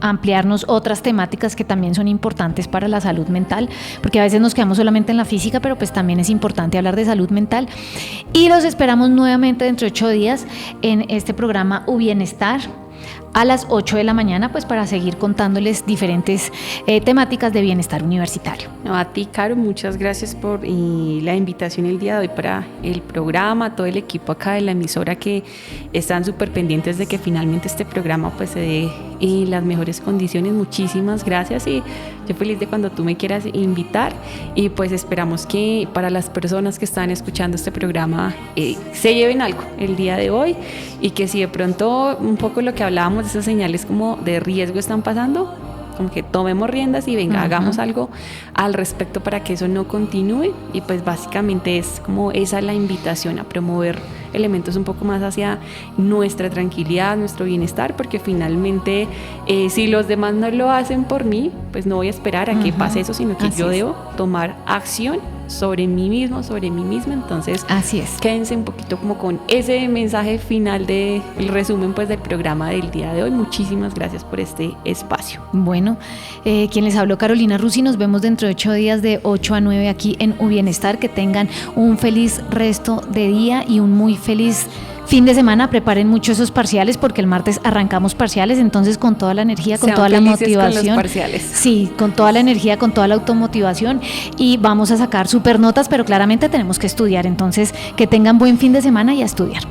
ampliarnos otras temáticas que también son importantes para la salud mental, porque a veces nos quedamos solamente en la física, pero pues también es importante hablar de salud mental. Y los esperamos nuevamente dentro de 8 días en este programa Ubienestar a las 8 de la mañana, pues para seguir contándoles diferentes temáticas de bienestar universitario. No, a ti, Caro, muchas gracias por la invitación el día de hoy para el programa, todo el equipo acá de la emisora que están súper pendientes de que finalmente este programa pues se dé en las mejores condiciones. Muchísimas gracias y yo feliz de cuando tú me quieras invitar y pues esperamos que para las personas que están escuchando este programa se lleven algo el día de hoy y que si de pronto un poco lo que hablábamos, esas señales como de riesgo están pasando, como que tomemos riendas y venga, hagamos algo al respecto para que eso no continúe. Y pues básicamente es como esa la invitación a promover elementos un poco más hacia nuestra tranquilidad, nuestro bienestar, porque finalmente si los demás no lo hacen por mí, pues no voy a esperar a que pase eso, sino que yo debo tomar acción sobre mí mismo, sobre mí misma. Entonces, así es. Quédense un poquito como con ese mensaje final del resumen pues del programa del día de hoy. Muchísimas gracias por este espacio. Bueno, quien les habló, Carolina Rusi. Nos vemos dentro de 8 días de 8 a 9 aquí en Ubienestar. Que tengan un feliz resto de día y un muy feliz fin de semana. Preparen mucho esos parciales porque el martes arrancamos parciales, entonces con toda la energía, con toda la motivación. Con los parciales. Sí, con toda la energía, con toda la automotivación y vamos a sacar super notas, pero claramente tenemos que estudiar. Entonces, que tengan buen fin de semana y a estudiar.